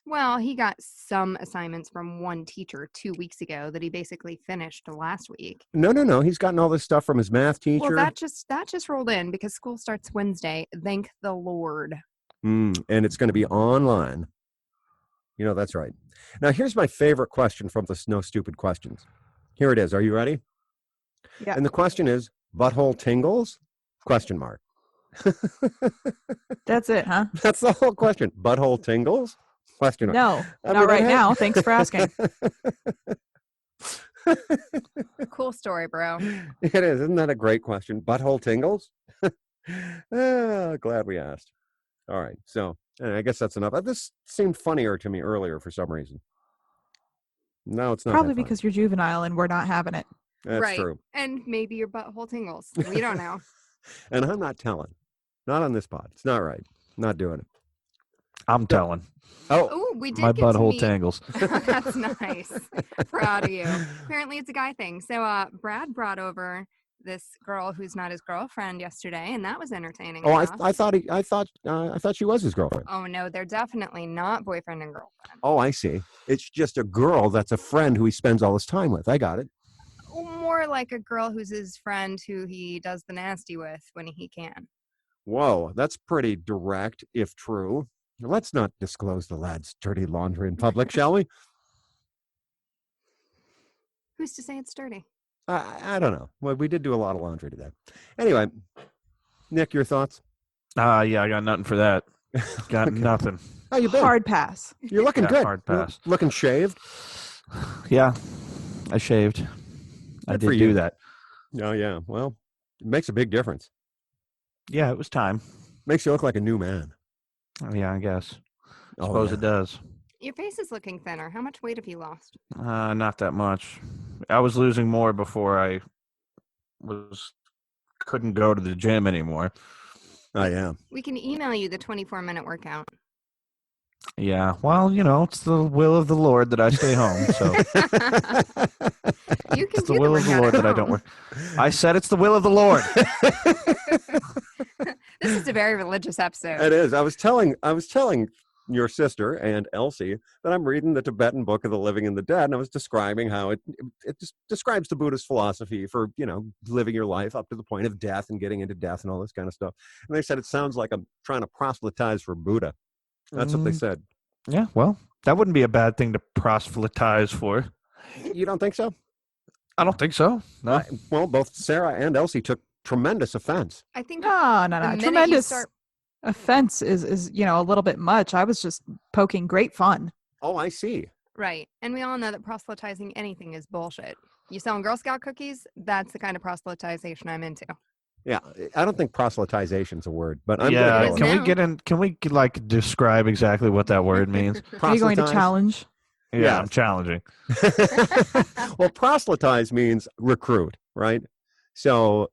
S1: Well, he got some assignments from one teacher 2 weeks ago that he basically finished last week.
S3: No. He's gotten all this stuff from his math teacher.
S1: Well, that just rolled in because school starts Wednesday. Thank the Lord.
S3: And it's going to be online. That's right. Now, here's my favorite question from the No Stupid Questions. Here it is. Are you ready?
S2: Yeah.
S3: And the question is, butthole tingles? Question mark.
S2: That's it, huh?
S3: That's the whole question. Butthole tingles? Question mark.
S2: No,
S3: I
S2: not
S3: mean,
S2: right now. Thanks for asking.
S1: Cool story, bro.
S3: It is. Isn't that a great question? Butthole tingles? Glad we asked. All right. So I guess that's enough. This seemed funnier to me earlier for some reason. No, it's not.
S2: Probably
S3: that funny.
S2: because you're juvenile and we're not having it.
S3: That's
S1: right.
S3: true.
S1: And maybe your butthole tingles. We don't know.
S3: And I'm not telling. Not on this pod. It's not right. Not doing it.
S4: I'm telling.
S1: Oh, we did
S4: My
S1: get to
S4: butthole
S1: meet.
S4: tangles.
S1: That's nice. Proud of you. Apparently it's a guy thing. So Brad brought over this girl who's not his girlfriend yesterday, and that was entertaining.
S3: Oh,
S1: enough.
S3: I thought she was his girlfriend.
S1: Oh no, they're definitely not boyfriend and girlfriend.
S3: Oh, I see. It's just a girl that's a friend who he spends all his time with. I got it.
S1: More like a girl who's his friend who he does the nasty with when he can.
S3: Whoa, that's pretty direct, if true. Let's not disclose the lad's dirty laundry in public, shall we?
S1: Who's to say it's dirty?
S3: I don't know. Well, we did do a lot of laundry today. Anyway, Nick, your thoughts?
S4: Yeah, I got nothing for that. Got
S3: Okay.
S4: nothing.
S3: How you been?
S2: Hard pass.
S3: You're looking
S4: Yeah,
S3: good.
S4: hard
S3: You're
S4: pass.
S3: looking shaved.
S4: Yeah, I shaved. I
S3: Good for
S4: did
S3: you.
S4: do that.
S3: Oh, yeah. Well, it makes a big difference.
S4: Yeah, it was time.
S3: Makes you look like a new man.
S4: Yeah, I guess.
S3: Oh,
S4: Suppose
S3: yeah.
S4: it does.
S1: Your face is looking thinner. How much weight have you lost?
S4: Not that much. I was losing more before I couldn't go to the gym anymore.
S3: Oh, yeah.
S1: We can email you the 24-minute workout.
S4: Yeah, well, it's the will of the Lord that I stay home. So
S1: You can
S4: it's the
S1: do
S4: will of the
S1: workout
S4: Lord
S1: at
S4: that I don't
S1: home.
S4: work. I said it's the will of the Lord.
S1: This is a very religious episode.
S3: It is. I was telling your sister and Elsie that I'm reading the Tibetan Book of the Living and the Dead, and I was describing how it just describes the Buddhist philosophy for, living your life up to the point of death and getting into death and all this kind of stuff. And they said it sounds like I'm trying to proselytize for Buddha. That's what they said.
S4: Yeah, well, that wouldn't be a bad thing to proselytize for.
S3: You don't think so?
S4: I don't think so. No.
S3: Well, both Sarah and Elsie took tremendous offense.
S1: I think
S2: No.
S1: the minute you
S2: Tremendous
S1: start-
S2: offense is a little bit much. I was just poking great fun.
S3: Oh, I see.
S1: Right. And we all know that proselytizing anything is bullshit. You selling Girl Scout cookies? That's the kind of proselytization I'm into.
S3: Yeah, I don't think proselytization's a word, but I'm
S4: Yeah,
S3: going
S1: It is
S3: to
S1: now.
S4: can we describe exactly what that word means?
S2: Are you going to
S3: proselytize.
S2: challenge?
S4: Yeah,
S3: Yes.
S4: I'm challenging.
S3: Well, proselytize means recruit, right? So,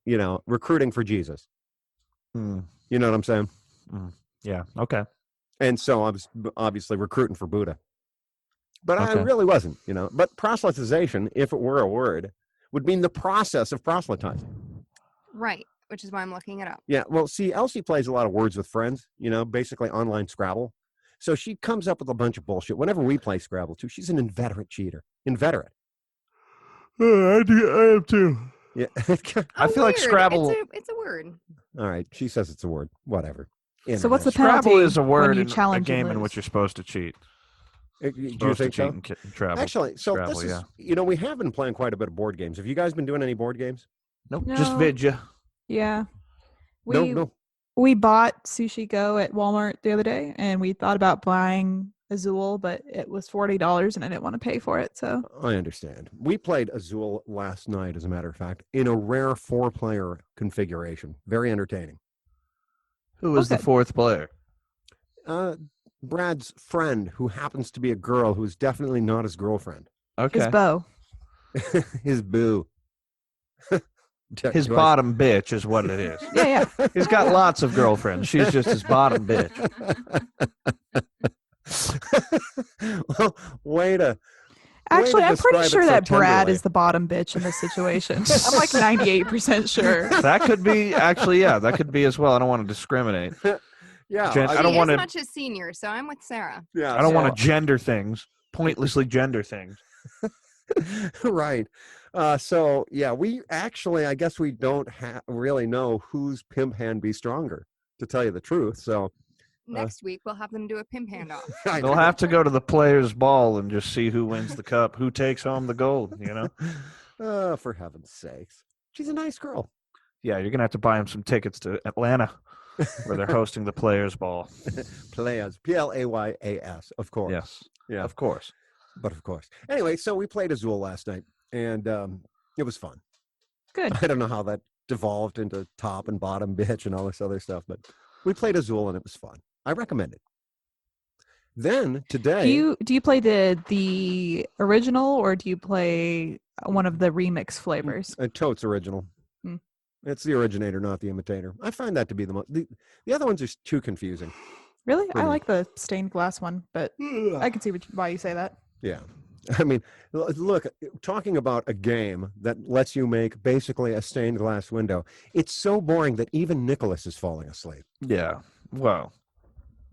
S3: recruiting for Jesus.
S4: Hmm.
S3: You know what I'm saying?
S4: Yeah, okay.
S3: And so I was obviously recruiting for Buddha. But I
S4: Okay.
S3: really wasn't, But proselytization, if it were a word, would mean the process of proselytizing.
S1: Right. Which is why I'm looking it up.
S3: Yeah, well, see, Elsie plays a lot of words with friends, basically online Scrabble. So she comes up with a bunch of bullshit. Whenever we play Scrabble, too, she's an inveterate cheater. Inveterate.
S4: I am too.
S3: Yeah.
S4: I feel like
S1: Weird.
S4: Scrabble-
S1: It's a word.
S3: All right. She says it's a word. Whatever.
S2: So what's the
S4: Scrabble
S2: penalty
S4: is a word
S2: when you
S4: in a
S2: challenge and
S4: game in
S2: lose?
S4: which you're supposed to cheat.
S3: Do you
S4: Supposed to
S3: think
S4: cheat
S3: so?
S4: in Scrabble.
S3: Actually, so
S4: Scrabble,
S3: this is,
S4: yeah.
S3: you know, we have been playing quite a bit of board games. Have you guys been doing any board games?
S4: Nope,
S2: No.
S4: just Vidya.
S2: Yeah.
S3: No.
S2: We bought Sushi Go at Walmart the other day, and we thought about buying Azul, but it was $40, and I didn't want to pay for it. So
S3: I understand. We played Azul last night, as a matter of fact, in a rare 4-player configuration. Very entertaining.
S4: Who was the
S2: Okay.
S4: fourth player?
S3: Brad's friend, who happens to be a girl who's definitely not his girlfriend.
S4: Okay.
S2: his bow.
S3: His boo.
S4: His bottom bitch is what it is.
S2: Yeah.
S4: He's got lots of girlfriends. She's just his bottom bitch.
S3: Well, way to
S2: Actually, I'm pretty
S3: describe it
S2: sure
S3: so
S2: that Brad
S3: tenderly.
S2: is the bottom bitch in this situation. I'm like 98% sure.
S4: That could be actually, yeah, that could be as well. I don't want to discriminate.
S3: Yeah,
S4: Jen, I
S1: She
S4: don't
S1: is
S4: want to.
S1: much as senior, so I'm with Sarah.
S3: yeah.
S4: I don't want
S3: so-
S4: to gender things, pointlessly gender things.
S3: Right. So yeah, we actually, I guess we don't really know whose pimp hand be stronger, to tell you the truth. So
S1: Next week, we'll have them do a pimp handoff.
S3: I
S4: They'll
S3: know.
S4: have to go to the players' ball and just see who wins the cup, who takes home the gold. You know?
S3: For heaven's sakes, she's a nice girl.
S4: Yeah, you're gonna have to buy him some tickets to Atlanta, where they're hosting the players' ball.
S3: Playas, Playas, of course.
S4: Yes,
S3: Yeah,
S4: of course.
S3: but of course. Anyway, so we played Azul last night, and it was fun.
S2: Good.
S3: I don't know how that devolved into top and bottom bitch and all this other stuff, but we played Azul and it was fun. I recommend it. Then today,
S2: Do you play the original, or do you play one of the remix flavors?
S3: Totes original.
S2: Hmm.
S3: It's the originator, not the imitator. I find that to be the most. The other ones are too confusing.
S2: Really? I
S3: Pretty.
S2: like the stained glass one, but I can see why you say that.
S3: Yeah. I mean, look, talking about a game that lets you make basically a stained glass window, it's so boring that even Nicholas is falling asleep.
S4: Yeah. Well,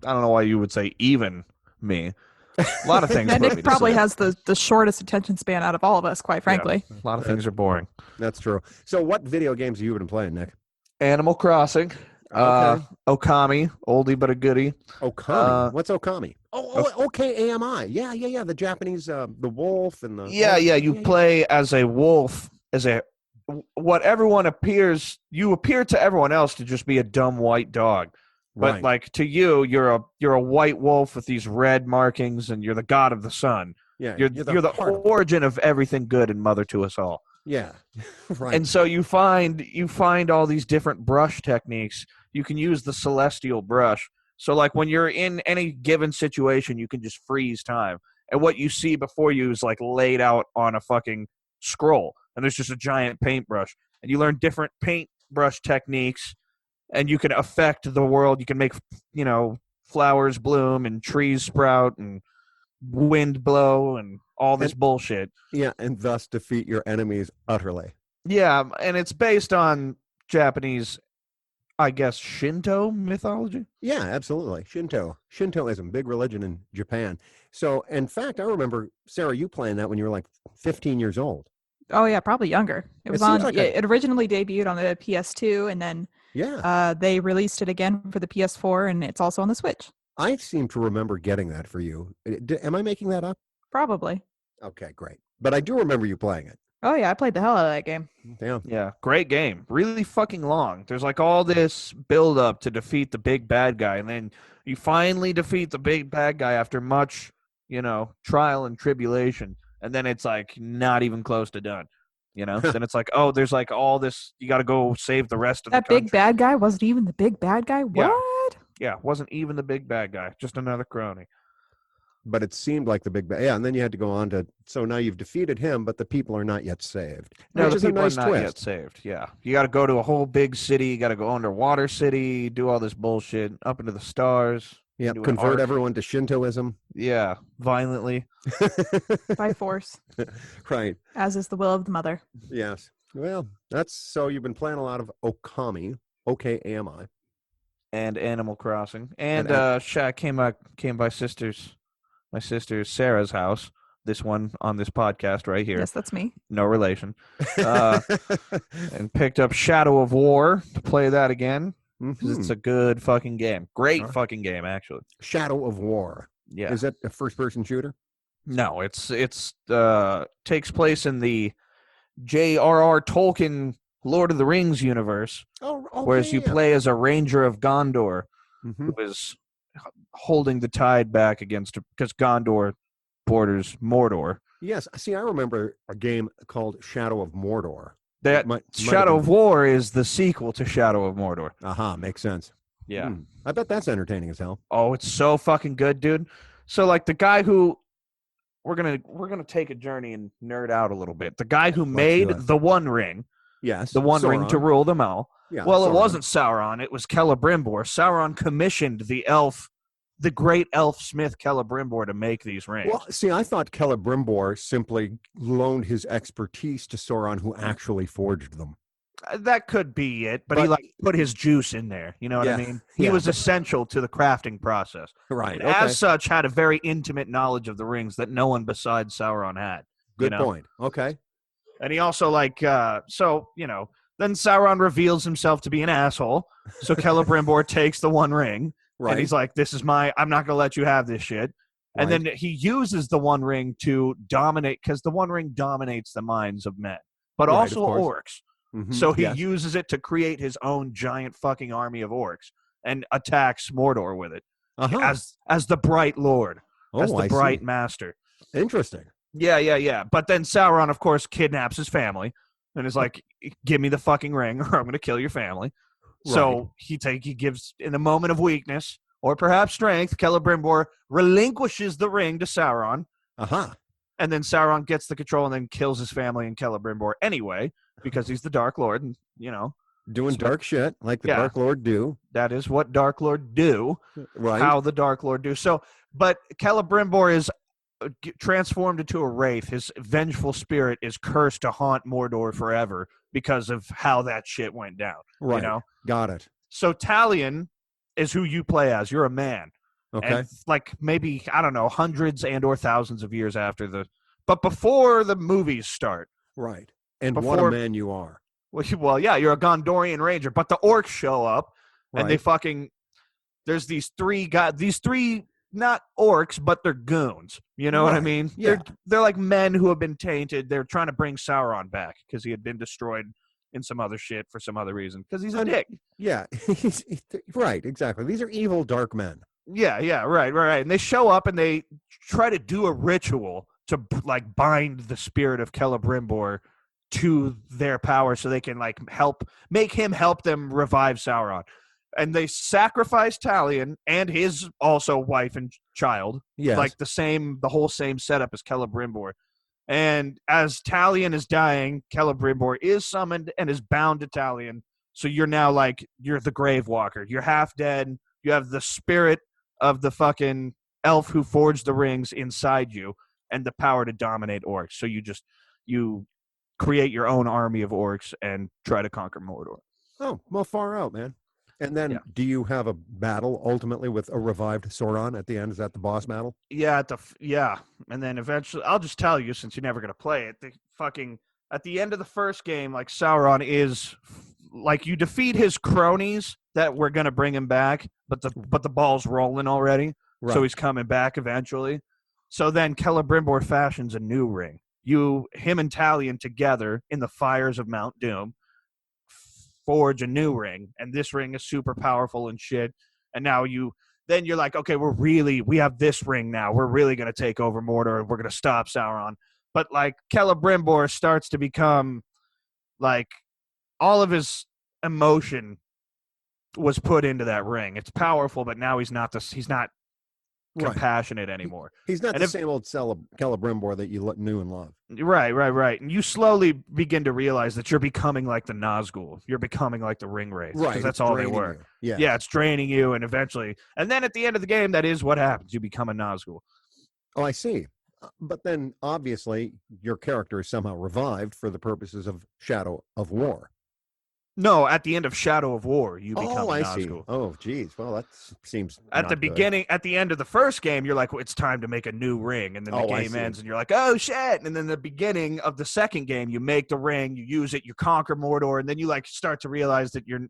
S4: I don't know why you would say even me. A lot of things.
S2: And
S4: put me
S2: Nick
S4: to
S2: probably
S4: sleep.
S2: has the shortest attention span out of all of us, quite frankly.
S4: A lot of things are boring.
S3: That's true. So what video games have you been playing, Nick?
S4: Animal Crossing.
S3: Okay.
S4: Okami, oldie but a goodie.
S3: Okami. What's Okami? Okay, AMI. Yeah. The Japanese, the wolf and the...
S4: You play as a wolf, what everyone appears, you appear to everyone else to just be a dumb white dog. But
S3: Right.
S4: like to you, you're a white wolf with these red markings, and you're the god of the sun.
S3: Yeah,
S4: You're the
S3: heart of-
S4: origin of everything good and mother to us all.
S3: Yeah, right.
S4: And so you find all these different brush techniques. You can use the celestial brush. So like when you're in any given situation, you can just freeze time. And what you see before you is like laid out on a fucking scroll. And there's just a giant paintbrush. And you learn different paintbrush techniques, and you can affect the world. You can make, flowers bloom and trees sprout and wind blow and all this bullshit.
S3: Yeah, and thus defeat your enemies utterly.
S4: Yeah, and it's based on Japanese, I guess, Shinto mythology.
S3: Yeah, absolutely. Shintoism, big religion in Japan. So, in fact, I remember, Sarah, you playing that when you were like 15 years old.
S2: Oh yeah, probably younger. It was
S3: seems
S2: on.
S3: like
S2: It originally debuted on the PS2, and then
S3: Yeah.
S2: they released it again for the PS4, and it's also on the Switch.
S3: I seem to remember getting that for you. Am I making that up?
S2: Probably.
S3: Okay, great. But I do remember you playing it.
S2: Oh yeah, I played the hell out of that game.
S3: Yeah.
S4: Yeah, great game. Really fucking long. There's like all this build up to defeat the big bad guy, and then you finally defeat the big bad guy after much, trial and tribulation, and then it's like not even close to done. Then it's like, oh, there's like all this. You got to go save the rest of
S2: That
S4: the country.
S2: big bad guy wasn't even the big bad guy.
S4: Yeah.
S2: What?
S4: Yeah, wasn't even the big bad guy, just another crony.
S3: But it seemed like the big bad. Yeah, and then you had to go on to. So now you've defeated him, but the people are not yet saved.
S4: No,
S3: which
S4: the
S3: is a
S4: people
S3: nice
S4: are not
S3: twist.
S4: yet saved. Yeah, you got to go to a whole big city. You got to go underwater city, do all this bullshit, up into the stars.
S3: Yeah,
S4: do an
S3: convert
S4: arc.
S3: everyone to Shintoism.
S4: Yeah, violently.
S2: By force,
S3: Right.
S2: as is the will of the mother.
S3: Yes. Well, that's so you've been playing a lot of Okami. Okay, am I?
S4: And Animal Crossing. And
S3: And
S4: Shaq came by my sister Sarah's house. This one on this podcast right here.
S2: Yes, that's me.
S4: No relation. And picked up Shadow of War to play that again. because it's a good fucking game. Great
S3: Alright.
S4: fucking game, actually.
S3: Shadow of War.
S4: Yeah.
S3: Is that a first-person shooter?
S4: No, it's takes place in the J.R.R. Tolkien Lord of the Rings universe, whereas you play as a ranger of Gondor,
S3: Mm-hmm.
S4: who is holding the tide back against, because Gondor borders Mordor.
S3: Yes. See, I remember a game called Shadow of Mordor.
S4: That
S3: might have
S4: Shadow
S3: been-
S4: of War is the sequel to Shadow of Mordor.
S3: Aha, makes sense.
S4: Yeah.
S3: I bet that's entertaining as hell.
S4: Oh, it's so fucking good, dude. So like the guy who we're gonna take a journey and nerd out a little bit. The guy who made
S3: do it.
S4: the One Ring,
S3: Yes.
S4: the One Ring to
S3: Sauron.
S4: rule them all.
S3: Yeah,
S4: Well, it
S3: Sauron.
S4: wasn't Sauron. It was Celebrimbor. Sauron commissioned the great elf smith Celebrimbor to make these rings.
S3: Well, see, I thought Celebrimbor simply loaned his expertise to Sauron, who actually forged them.
S4: That could be it, but he
S3: But-
S4: like put his juice in there. You know what I
S3: Yeah,
S4: mean? He
S3: yeah,
S4: was
S3: but-
S4: essential to the crafting process.
S3: Right.
S4: And
S3: Okay.
S4: as such, had a very intimate knowledge of the rings that no one besides Sauron had.
S3: Good
S4: you know?
S3: point. Okay.
S4: And he also then Sauron reveals himself to be an asshole. So Celebrimbor takes the One Ring,
S3: Right.
S4: and he's like, "This is I'm not gonna let you have this shit." And
S3: Right.
S4: then he uses the One Ring to dominate, because the One Ring dominates the minds of men, but
S3: Right, of
S4: also
S3: course.
S4: orcs.
S3: Mhm,
S4: So he
S3: yes.
S4: uses it to create his own giant fucking army of orcs and attacks Mordor with it
S3: Uh-huh.
S4: as the Bright Lord, as
S3: Oh,
S4: the
S3: I
S4: Bright
S3: see.
S4: Master.
S3: Interesting.
S4: Yeah. But then Sauron, of course, kidnaps his family and is like, "Give me the fucking ring, or I'm going to kill your family." So he gives, in a moment of weakness or perhaps strength, Celebrimbor relinquishes the ring to Sauron,
S3: Uh-huh.
S4: and then Sauron gets the control and then kills his family and Celebrimbor anyway, because he's the Dark Lord, and
S3: Doing dark shit like the
S4: Yeah.
S3: Dark Lord do.
S4: that is what Dark Lord do.
S3: Right.
S4: How the Dark Lord do. So, but Celebrimbor is transformed into a wraith. His vengeful spirit is cursed to haunt Mordor forever because of how that shit went down.
S3: Right.
S4: You know?
S3: Got it.
S4: So Talion is who you play as. You're a man.
S3: Okay.
S4: And like maybe, I don't know, hundreds and or thousands of years after but before the movies start.
S3: Right. And what
S4: Before-
S3: a man you are.
S4: Well, yeah, you're a Gondorian ranger, but the orcs show up and they
S3: Right.
S4: fucking, there's these three not orcs, but they're goons. You know what I
S3: Right,
S4: mean?
S3: yeah.
S4: They're like men who have been tainted. They're trying to bring Sauron back because he had been destroyed in some other shit for some other reason. Because he's a
S3: And-
S4: dick.
S3: Yeah. Right. Exactly. These are evil dark men.
S4: Yeah, right. And they show up and they try to do a ritual to like bind the spirit of Celebrimbor to their power so they can like make him help them revive Sauron. And they sacrifice Talion and his also wife and child,
S3: Yes.
S4: like the whole same setup as Celebrimbor. And as Talion is dying, Celebrimbor is summoned and is bound to Talion. So you're now you're the grave walker. You're half dead. You have the spirit of the fucking elf who forged the rings inside you and the power to dominate orcs. So you create your own army of orcs and try to conquer Mordor.
S3: Oh, well, far out, man. And then
S4: Yeah.
S3: do you have a battle ultimately with a revived Sauron at the end? Is that the boss battle?
S4: Yeah, and then eventually, I'll just tell you since you're never gonna play it. At the end of the first game, like Sauron is like you defeat his cronies that were gonna bring him back, but the ball's rolling already,
S3: Right.
S4: so he's coming back eventually. So then Celebrimbor fashions a new ring. Him and Talion together in the fires of Mount Doom forge a new ring, and this ring is super powerful and shit. And now you're like, okay, we have this ring now. We're really going to take over Mordor. We're going to stop Sauron. But like Celebrimbor starts to become like all of his emotion was put into that ring. It's powerful, but now he's not
S3: Right.
S4: compassionate anymore.
S3: He's not
S4: And
S3: the
S4: if-
S3: same old Celebrimbor that you knew and loved.
S4: Right. And you slowly begin to realize that you're becoming like the Nazgul. You're becoming like the Ring Wraiths.
S3: Right.
S4: Because that's
S3: it's
S4: all they
S3: draining
S4: were.
S3: you. Yeah.
S4: Yeah, it's draining you, and then at the end of the game, that is what happens. You become a Nazgul.
S3: Oh, I see. But then obviously your character is somehow revived for the purposes of Shadow of War.
S4: No, at the end of Shadow of War, you become
S3: Oh,
S4: a
S3: I see.
S4: Nazgul.
S3: Oh, geez. Well, that seems
S4: At
S3: not
S4: the
S3: good.
S4: beginning, at the end of the first game, you're like, well, it's time to make a new ring. And then the
S3: Oh, I
S4: game
S3: see.
S4: ends, and you're like, oh, shit. And then the beginning of the second game, you make the ring, you use it, you conquer Mordor, and then you, like, start to realize that you're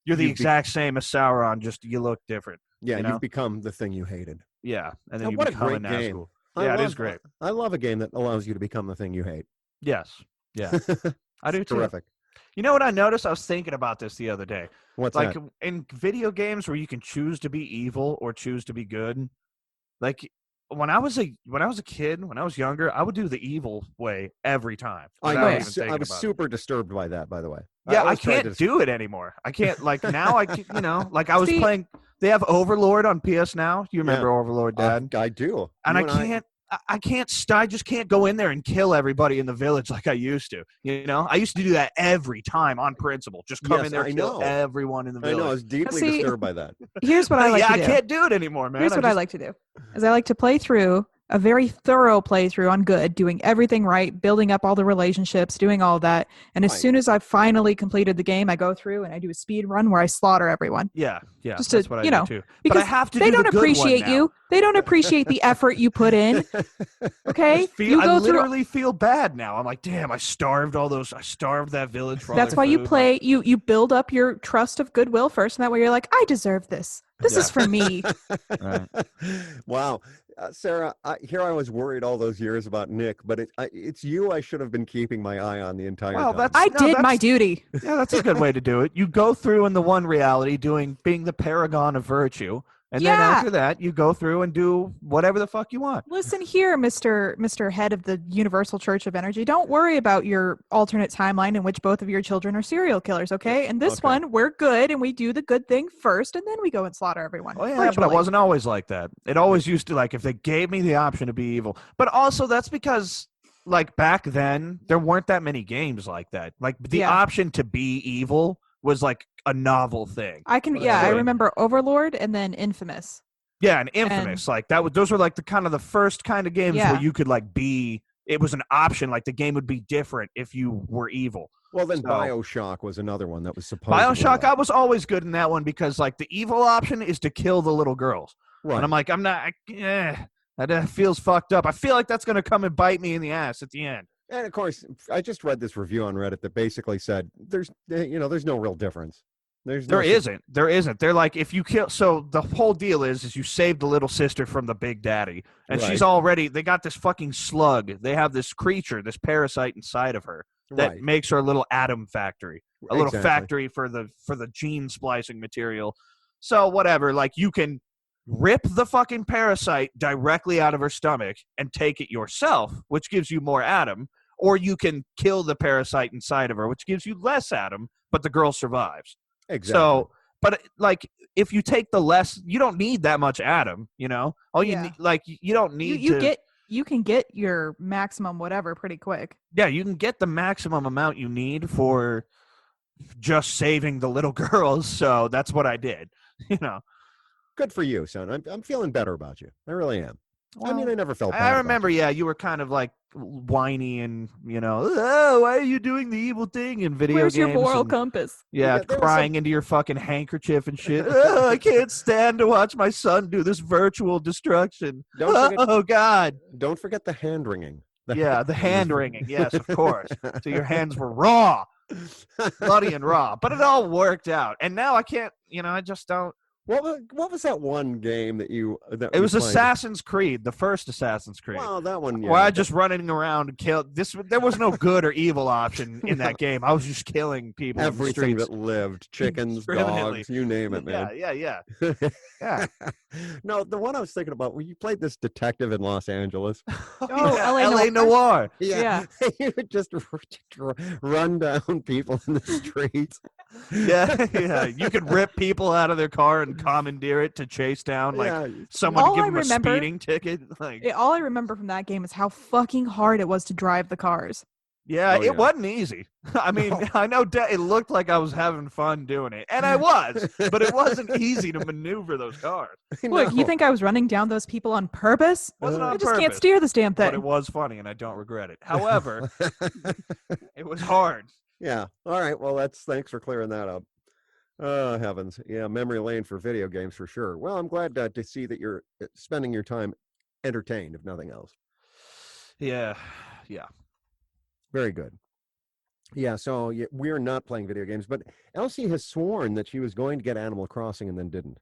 S4: You're the
S3: You've
S4: exact same as Sauron, just you look different.
S3: Yeah,
S4: you know?
S3: you've become the thing you hated.
S4: Yeah, and then
S3: Now,
S4: you
S3: what a
S4: become a
S3: great game.
S4: Nazgul. Yeah, it is great.
S3: I love a game that allows you to become the thing you hate.
S4: Yes. Yeah, I do too.
S3: Terrific.
S4: You know what I noticed? I was thinking about this the other day.
S3: What's
S4: Like
S3: that?
S4: in video games where you can choose to be evil or choose to be good. Like when I was a kid, when I was younger, I would do the evil way every time.
S3: I
S4: without
S3: know.
S4: even thinking
S3: I was
S4: about it.
S3: super disturbed by that, by the way.
S4: Yeah, I
S3: always tried
S4: can't
S3: to-
S4: do it anymore. I can't like now. I can, like I was
S2: See-
S4: playing. They have Overlord on PS Now. You remember
S3: Yeah.
S4: Overlord, Dad?
S3: I do.
S4: And
S3: You
S4: I can't. I can't. I just can't go in there and kill everybody in the village like I used to. I used to do that every time on principle. Just come
S3: Yes,
S4: in there,
S3: I
S4: kill
S3: know.
S4: everyone in the
S3: I
S4: village.
S3: know. I was deeply
S2: See-
S3: disturbed by that.
S2: Here's what I like
S4: yeah,
S2: to
S4: I
S2: do.
S4: can't do it anymore, man.
S2: Here's what I like to do. Is I like to play through a very thorough playthrough on good, doing everything right, building up all the relationships, doing all that. And as
S3: Right.
S2: soon as I've finally completed the game, I go through and I do a speed run where I slaughter everyone.
S4: Yeah,
S2: Just
S4: that's
S2: to,
S4: what I
S2: you
S4: do
S2: know,
S4: too. But
S2: because
S4: I have to
S2: they
S4: do
S2: don't
S4: the good one
S2: appreciate
S4: now.
S2: you. They don't appreciate the effort you put in. Okay, you
S4: I
S2: go through.
S4: literally feel bad now. I'm like, damn, I starved that village for all
S2: That's
S4: their
S2: why you
S4: food.
S2: play. You build up your trust of goodwill first, and that way you're like, I deserve this. This
S4: Yeah.
S2: is for me.
S4: Right.
S3: Wow. Sarah, here I was worried all those years about Nick, but it's you I should have been keeping my eye on the entire
S4: Well,
S3: time.
S4: that's
S2: I did my duty.
S4: Yeah, that's a good way to do it. You go through in the one reality being the paragon of virtue, and then
S2: Yeah.
S4: after that, you go through and do whatever the fuck you want.
S2: Listen here, Mr. Head of the Universal Church of Energy. Don't worry about your alternate timeline in which both of your children are serial killers, okay? And this
S3: Okay.
S2: one, we're good, and we do the good thing first, and then we go and slaughter everyone.
S4: Oh yeah, but it
S2: virtually.
S4: wasn't always like that. It always used to, like, if they gave me the option to be evil. But also that's because like back then there weren't that many games like that. Like the
S2: Yeah.
S4: option to be evil was like a novel thing.
S2: I can,
S3: That's
S2: yeah, I
S3: true.
S2: remember Overlord and then Infamous.
S4: Yeah, and Infamous, like those were like the kind of the first kind of games
S2: Yeah.
S4: where you could like be. It was an option, like the game would be different if you were evil.
S3: Well, then
S4: So-
S3: BioShock was another one that was supposed
S4: BioShock, I was always good in that one because like the evil option is to kill the little girls,
S3: right.
S4: and I'm like, that feels fucked up. I feel like that's gonna come and bite me in the ass at the end.
S3: And of course, I just read this review on Reddit that basically said there's no real difference.
S4: There isn't. They're like, if you kill, so the whole deal is you save the little sister from the big daddy, and she's
S3: Right.
S4: already, they got this fucking slug. They have this creature, this parasite inside of her that
S3: right.
S4: makes her a little atom factory, a little
S3: Exactly.
S4: factory for the gene splicing material. So whatever, like you can rip the fucking parasite directly out of her stomach and take it yourself, which gives you more atom, or you can kill the parasite inside of her, which gives you less atom, but the girl survives.
S3: Exactly.
S4: So, but like, if you take the less, you don't need that much atom. All you
S2: Yeah.
S4: need, like, you don't need
S2: You can get your maximum whatever pretty quick.
S4: Yeah, you can get the maximum amount you need for just saving the little girls. So that's what I did.
S3: Good for you, son. I'm feeling better about you. I really am. I mean, I never felt bad.
S4: I
S3: about
S4: remember,
S3: you.
S4: yeah, you were kind of like whiny and oh, why are you doing the evil thing in video
S2: Where's
S4: games?
S2: your moral
S4: and-
S2: compass?
S4: Yeah,
S3: Yeah, there was
S4: crying into your fucking handkerchief and shit. Oh, I can't stand to watch my son do this virtual destruction.
S3: Don't forget-
S4: Oh, God.
S3: Don't forget the hand wringing.
S4: Yeah, the hand wringing. Yes, of course. So your hands were raw, bloody and raw. But it all worked out. And now I can't, I just don't.
S3: What was that one game that you? That
S4: It
S3: you
S4: was
S3: played?
S4: Assassin's Creed, the first Assassin's Creed.
S3: Well, that one. Yeah,
S4: Where I just running around and kill. There was no good or evil option in that game. I was just killing people.
S3: everything
S4: in the
S3: that lived, chickens,
S4: Indiscriminately.
S3: dogs, you name it,
S4: streets.
S3: man.
S4: Yeah.
S3: No, the one I was thinking about, when you played this detective in Los Angeles.
S2: LA
S4: LA Noir.
S2: Yeah.
S3: You would just run down people in the streets.
S4: Yeah. You could rip people out of their car and commandeer it to chase down like
S3: Yeah.
S4: someone to
S2: All
S4: give
S2: I
S4: them a
S2: remember-
S4: speeding ticket. Like,
S2: All I remember from that game is how fucking hard it was to drive the cars.
S4: yeah,
S3: Oh, yeah.
S4: it wasn't easy. I mean,
S3: No.
S4: I know it looked like I was having fun doing it, and I was, but it wasn't easy to maneuver those cars.
S2: Look, you think I was running down those people on purpose?
S4: Wasn't
S3: Uh,
S4: on
S2: I just can't
S4: purpose,
S2: steer this damn
S4: but
S2: thing.
S4: it was funny, and I don't regret it. However, it was hard.
S3: Yeah. All right. Well, thanks for clearing that up. Oh, heavens. Yeah, memory lane for video games for sure. Well, I'm glad to see that you're spending your time entertained, if nothing else.
S4: Yeah.
S3: Very good. Yeah, so we're not playing video games, but Elsie has sworn that she was going to get Animal Crossing and then didn't.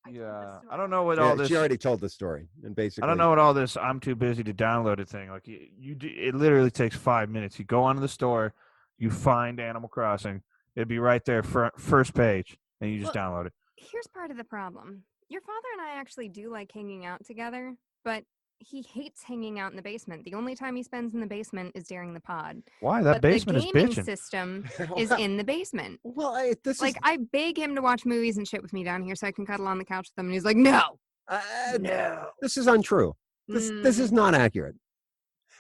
S4: Yeah, I don't know what all this.
S3: She already told the story, and
S4: I
S3: basically,
S4: don't know what all this. I'm too busy to download it thing. Like it literally takes 5 minutes. You go onto the store, you find Animal Crossing. It'd be right there, first page, and you just download it.
S1: Here's part of the problem. Your father and I actually do like hanging out together, but he hates hanging out in the basement. The only time he spends in the basement is during the pod.
S4: Why that
S1: But
S4: basement
S1: the
S4: is
S1: gaming
S4: bitching?
S1: system is in the basement.
S3: Well, this
S1: Like,
S3: is
S1: I beg him to watch movies and shit with me down here so I can cuddle on the couch with him, and he's like, no.
S3: no. This is untrue. This is not accurate.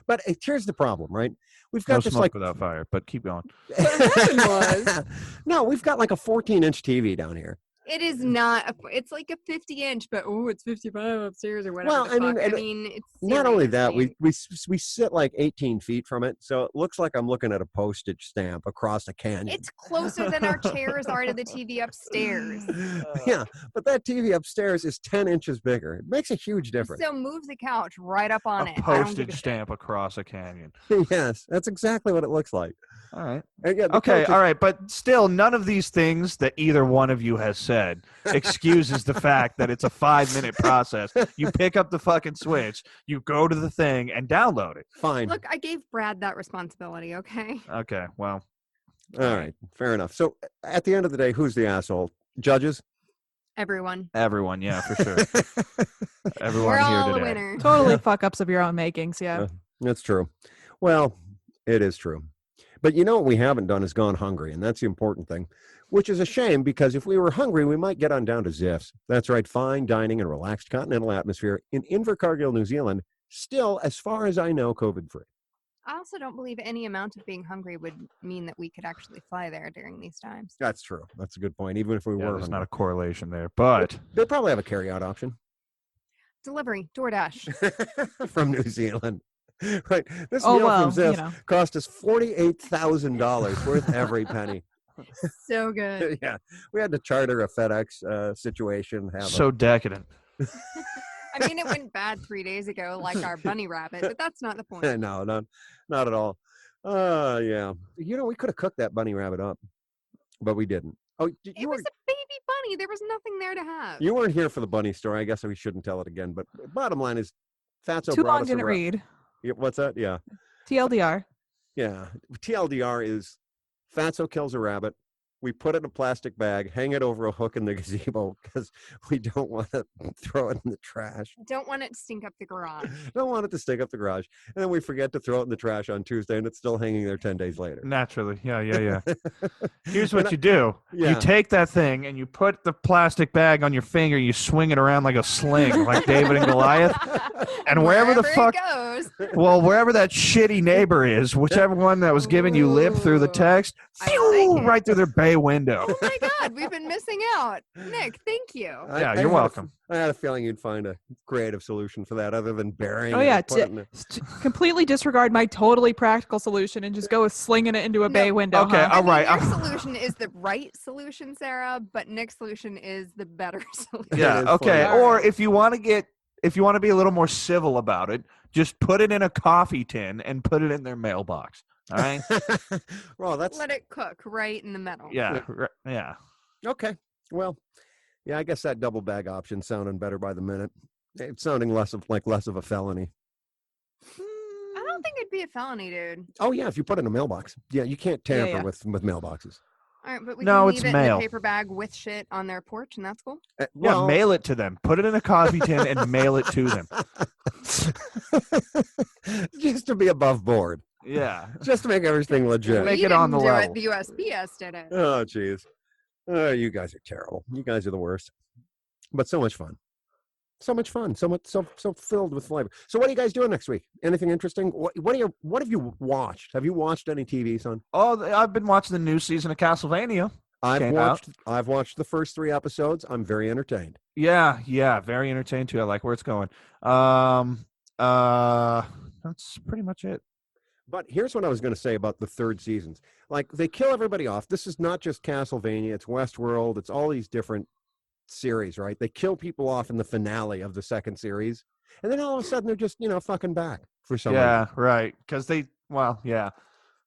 S3: But here's the problem, right? We've got
S4: No
S3: this
S4: smoke without fire, but keep going.
S1: What happened was,
S3: no, we've got like a 14-inch TV down here.
S1: it is not. It's like a 50-inch, but it's 55 upstairs or whatever.
S3: Well,
S1: the fuck. I mean, it's
S3: not only that,
S1: seriously-
S3: we sit like 18 feet from it, so it looks like I'm looking at a postage stamp across a canyon.
S1: It's closer than our chairs are to the TV upstairs.
S3: Yeah, but that TV upstairs is 10 inches bigger. It makes a huge difference.
S1: So move the couch right up on
S4: A
S1: it. I don't give a
S4: postage
S1: shit.
S4: stamp across a canyon.
S3: Yes, that's exactly what it looks like.
S4: All right.
S3: And yeah, the
S4: Okay,
S3: couch
S4: all right, but still, none of these things that either one of you has said excuses the fact that it's a 5-minute process. You pick up the fucking Switch, you go to the thing, and download it.
S3: Fine.
S1: Look, I gave Brad that responsibility, okay?
S4: Okay, well,
S3: All right, fair enough. So at the end of the day, who's the asshole? Judges?
S1: Everyone.
S4: everyone, yeah, for sure. Everyone
S1: We're
S4: here
S1: all a
S4: today.
S1: winner.
S2: Totally fuck ups of your own makings. Yeah.
S3: That's true. Well, it is true. But you know what we haven't done is gone hungry, and that's the important thing, which is a shame because if we were hungry, we might get on down to Ziff's. That's right, fine dining and relaxed continental atmosphere in Invercargill, New Zealand, still, as far as I know, COVID-free.
S1: I also don't believe any amount of being hungry would mean that we could actually fly there during these times.
S3: That's true. That's a good point, even if we
S4: Yeah,
S3: were
S4: there's
S3: hungry.
S4: not a correlation there, but
S3: They probably have a carry-out option
S1: Delivery, DoorDash.
S3: from New Zealand. Right. This
S2: Oh,
S3: meal
S2: well,
S3: from Ziff
S2: you know.
S3: cost us $48,000 worth every penny.
S1: So good.
S3: Yeah. We had to charter a FedEx situation.
S4: so decadent.
S1: I mean, it went bad 3 days ago, like our bunny rabbit, but that's not the point.
S3: No, not at all. Yeah. You know, we could have cooked that bunny rabbit up, but we didn't. Oh,
S1: It was a baby bunny. There was nothing there to have.
S3: you weren't here for the bunny story. I guess we shouldn't tell it again. But bottom line is, Fatso
S2: Too
S3: brought
S2: long
S3: us
S2: didn't
S3: a
S2: read.
S3: Yeah, what's that? Yeah.
S2: TLDR.
S3: Yeah. TLDR is Fatso kills a rabbit. We put it in a plastic bag, hang it over a hook in the gazebo because we don't want to throw it in the trash.
S1: Don't want it to stink up the garage.
S3: Don't want it to stink up the garage. And then we forget to throw it in the trash on Tuesday, and it's still hanging there 10 days later.
S4: Naturally. Yeah. Here's what you do.
S3: Yeah.
S4: You take that thing and you put the plastic bag on your finger, you swing it around like a sling, like David and Goliath. And wherever the fuck-
S1: it goes.
S4: Well, wherever that shitty neighbor is, whichever one that was giving you lip through the
S1: Ooh,
S4: text,
S1: I
S4: phew,
S1: like it.
S4: right through their bay window.
S1: Oh my God, we've been missing out. Nick, thank you.
S4: Yeah,
S3: I
S4: you're
S3: had
S4: welcome.
S3: I had a feeling you'd find a creative solution for that other than burying
S2: Oh
S3: it.
S2: yeah,
S3: and putting it-
S2: completely disregard my totally practical solution and just go with slinging it into a bay
S1: No.
S2: window.
S4: Okay,
S2: huh?
S1: I mean,
S4: right,
S1: your
S4: I'm-
S1: solution is the right solution, Sarah, but Nick's solution is the better solution.
S4: Yeah,
S3: It is
S4: okay.
S3: funny.
S4: Or if you want to be a little more civil about it, just put it in a coffee tin and put it in their mailbox. All right?
S3: Well, that's
S1: Let it cook right in the middle.
S4: Yeah. Yeah.
S3: okay. Well, yeah, I guess that double bag option sounding better by the minute. It's sounding less of a felony.
S1: I don't think it'd be a felony, dude.
S3: Oh yeah, if you put it in a mailbox. Yeah, you can't tamper
S2: yeah.
S3: with mailboxes.
S1: All right, but we
S4: No,
S1: can
S4: it's
S1: leave it in
S4: mail.
S1: a paper bag with shit on their porch, and that's cool.
S4: Yeah,
S3: Well,
S4: mail it to them. Put it in a coffee tin and mail it to them.
S3: just to be above board,
S4: Yeah.
S3: just to make everything legit.
S4: Make
S1: We
S4: it on the
S1: didn't do
S4: level.
S1: it. The USPS did it.
S3: Oh, jeez. You guys are terrible. You guys are the worst. But so much fun. So much fun. So filled with flavor. So what are you guys doing next week? Anything interesting? What have you watched? Have you watched any TV, son?
S4: Oh, I've been watching the new season of Castlevania. Came out.
S3: I've watched the first 3 episodes. I'm very entertained.
S4: Yeah, very entertained too. I like where it's going. That's pretty much it.
S3: But here's what I was going to say about the 3rd seasons. Like, they kill everybody off. This is not just Castlevania. It's Westworld. It's all these different series, right? They kill people off in the finale of the 2nd series. And then all of a sudden, they're just, fucking back for some reason.
S4: Yeah, right. Because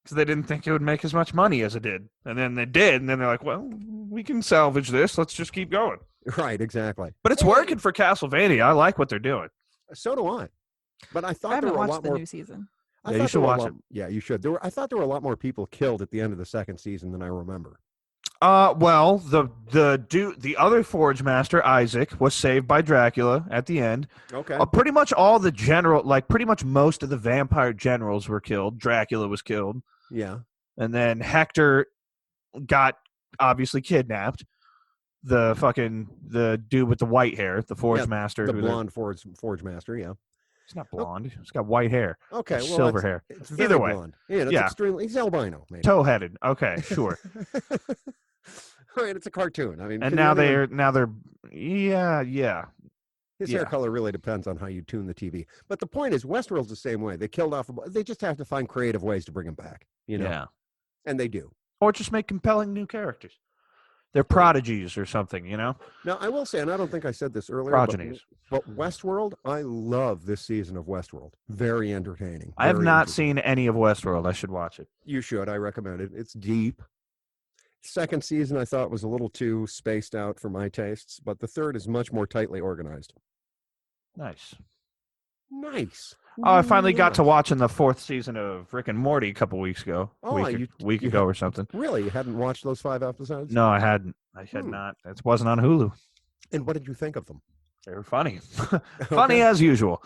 S4: because they didn't think it would make as much money as it did. And then they did, and then they're like, well, we can salvage this. Let's just keep going.
S3: Right, exactly.
S4: But it's working for Castlevania. I like what they're doing.
S3: So do I. But I
S2: I
S3: thought there
S2: haven't
S3: were a
S2: watched
S3: lot
S2: the
S3: more.
S2: new season.
S3: I
S4: Yeah,
S3: thought
S4: you should
S3: there were a
S4: watch
S3: lot- Yeah, you should. I thought there were a lot more people killed at the end of the second season than I remember.
S4: Well, the other Forge Master, Isaac, was saved by Dracula at the end.
S3: Okay.
S4: Pretty much all the pretty much most of the vampire generals were killed. Dracula was killed.
S3: Yeah.
S4: And then Hector got obviously kidnapped. The dude with the white hair, the Forge Master.
S3: The blonde Forge Master, yeah.
S4: He's not blonde. He's got white hair.
S3: Okay. Well,
S4: Silver hair.
S3: It's very
S4: Either way.
S3: blonde. Yeah, it's
S4: Yeah.
S3: extremely. He's albino, maybe.
S4: Toe-headed. Okay, sure.
S3: All right, it's a cartoon. I mean,
S4: And
S3: can
S4: now
S3: you really-
S4: they're yeah.
S3: His hair
S4: yeah.
S3: color really depends on how you tune the TV. But the point is, Westworld's the same way. They killed off. They just have to find creative ways to bring him back.
S4: Yeah.
S3: And they do.
S4: Or just make compelling new characters. They're prodigies or something,
S3: Now, I will say, and I don't think I said this earlier,
S4: Progenies.
S3: but Westworld, I love this season of Westworld. Very entertaining.
S4: I have
S3: Very
S4: not
S3: interesting.
S4: seen any of Westworld. I should watch it.
S3: You should. I recommend it. It's deep. Second season, I thought was a little too spaced out for my tastes, but the third is much more tightly organized.
S4: Nice.
S3: Nice.
S4: Oh, I finally got to
S3: Nice.
S4: watching the 4th season of Rick and Morty a couple weeks ago.
S3: Oh,
S4: week
S3: you
S4: ago
S3: had-
S4: or something.
S3: Really? You hadn't watched those 5 episodes?
S4: No, I hadn't. I had
S3: Hmm.
S4: not. It wasn't on Hulu.
S3: And what did you think of them?
S4: They were funny. Funny
S3: Okay.
S4: as usual.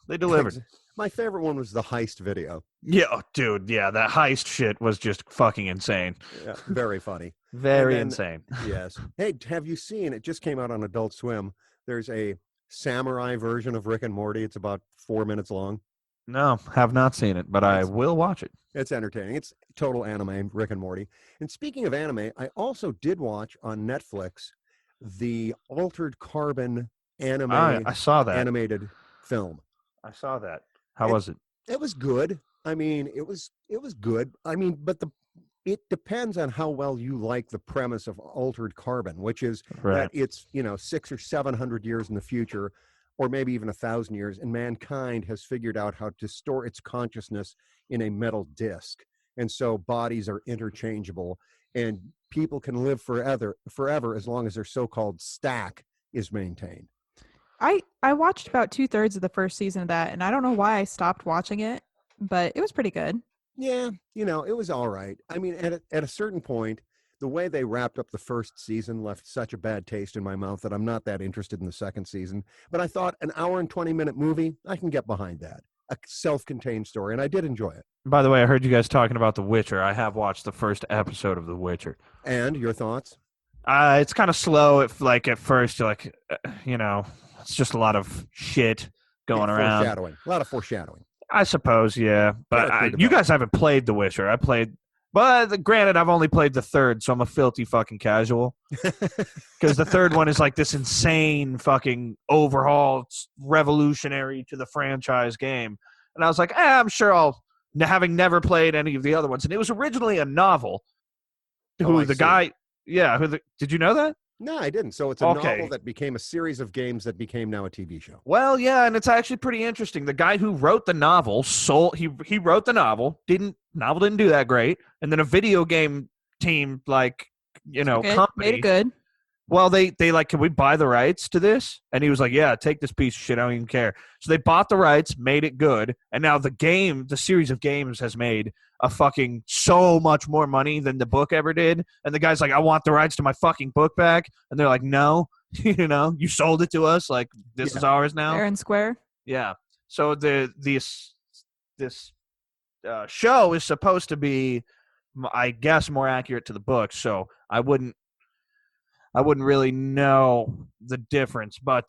S4: They delivered.
S3: My favorite one was the heist video.
S4: Yeah, oh, dude. Yeah, that heist shit was just fucking insane.
S3: Yeah, very funny.
S4: Very
S3: then-
S4: insane.
S3: Yes. Hey, have you seen, it just came out on Adult Swim. There's a samurai version of Rick and Morty. It's about 4 minutes long.
S4: No, have not seen it, but I
S3: Yes.
S4: will watch it.
S3: It's entertaining. It's total anime, Rick and Morty. And speaking of anime, I also did watch on Netflix the Altered Carbon anime
S4: I saw that.
S3: animated film.
S4: I saw that. How
S3: It-
S4: was it?
S3: It was good. I mean, it was good. I mean, but it depends on how well you like the premise of Altered Carbon, which is
S4: Right.
S3: that it's 600 or 700 years in the future, or maybe even 1,000 years, and mankind has figured out how to store its consciousness in a metal disc, and so bodies are interchangeable, and people can live forever as long as their so-called stack is maintained.
S2: I watched about 2/3 of the first season of that, and I don't know why I stopped watching it, but it was pretty good.
S3: Yeah, it was all right. I mean, at a certain point, the way they wrapped up the first season left such a bad taste in my mouth that I'm not that interested in the second season. But I thought an hour and 20-minute movie, I can get behind that. A self-contained story, and I did enjoy it.
S4: By the way, I heard you guys talking about The Witcher. I have watched the first episode of The Witcher.
S3: And your thoughts?
S4: It's kind of slow. At first, you're like, it's just a lot of shit going
S3: Yeah,
S4: around.
S3: Foreshadowing. A lot of foreshadowing.
S4: I suppose, yeah. But
S3: Character
S4: you guys haven't played The Witcher. But granted, I've only played the third, so I'm a filthy fucking casual. Because the third one is like this insane fucking overhaul, it's revolutionary to the franchise game. And I was like, I'm sure having never played any of the other ones. And it was originally a novel.
S3: Oh, I see.
S4: Did you know that?
S3: No, I didn't. So it's a
S4: Okay.
S3: novel that became a series of games that became now a TV show.
S4: Well, yeah, and it's actually pretty interesting. The guy who wrote the novel he wrote the novel, didn't do that great, and then a video game team company.
S2: Made it good.
S4: Well, they like, can we buy the rights to this? And he was like, yeah, take this piece of shit. I don't even care. So they bought the rights, made it good, and now the series of games has made a fucking so much more money than the book ever did. And the guy's like, I want the rights to my fucking book back. And they're like, no, you sold it to us. Like, this is ours now.
S2: Fair and square.
S4: Yeah. So this show is supposed to be, I guess, more accurate to the book. So I wouldn't really know the difference, but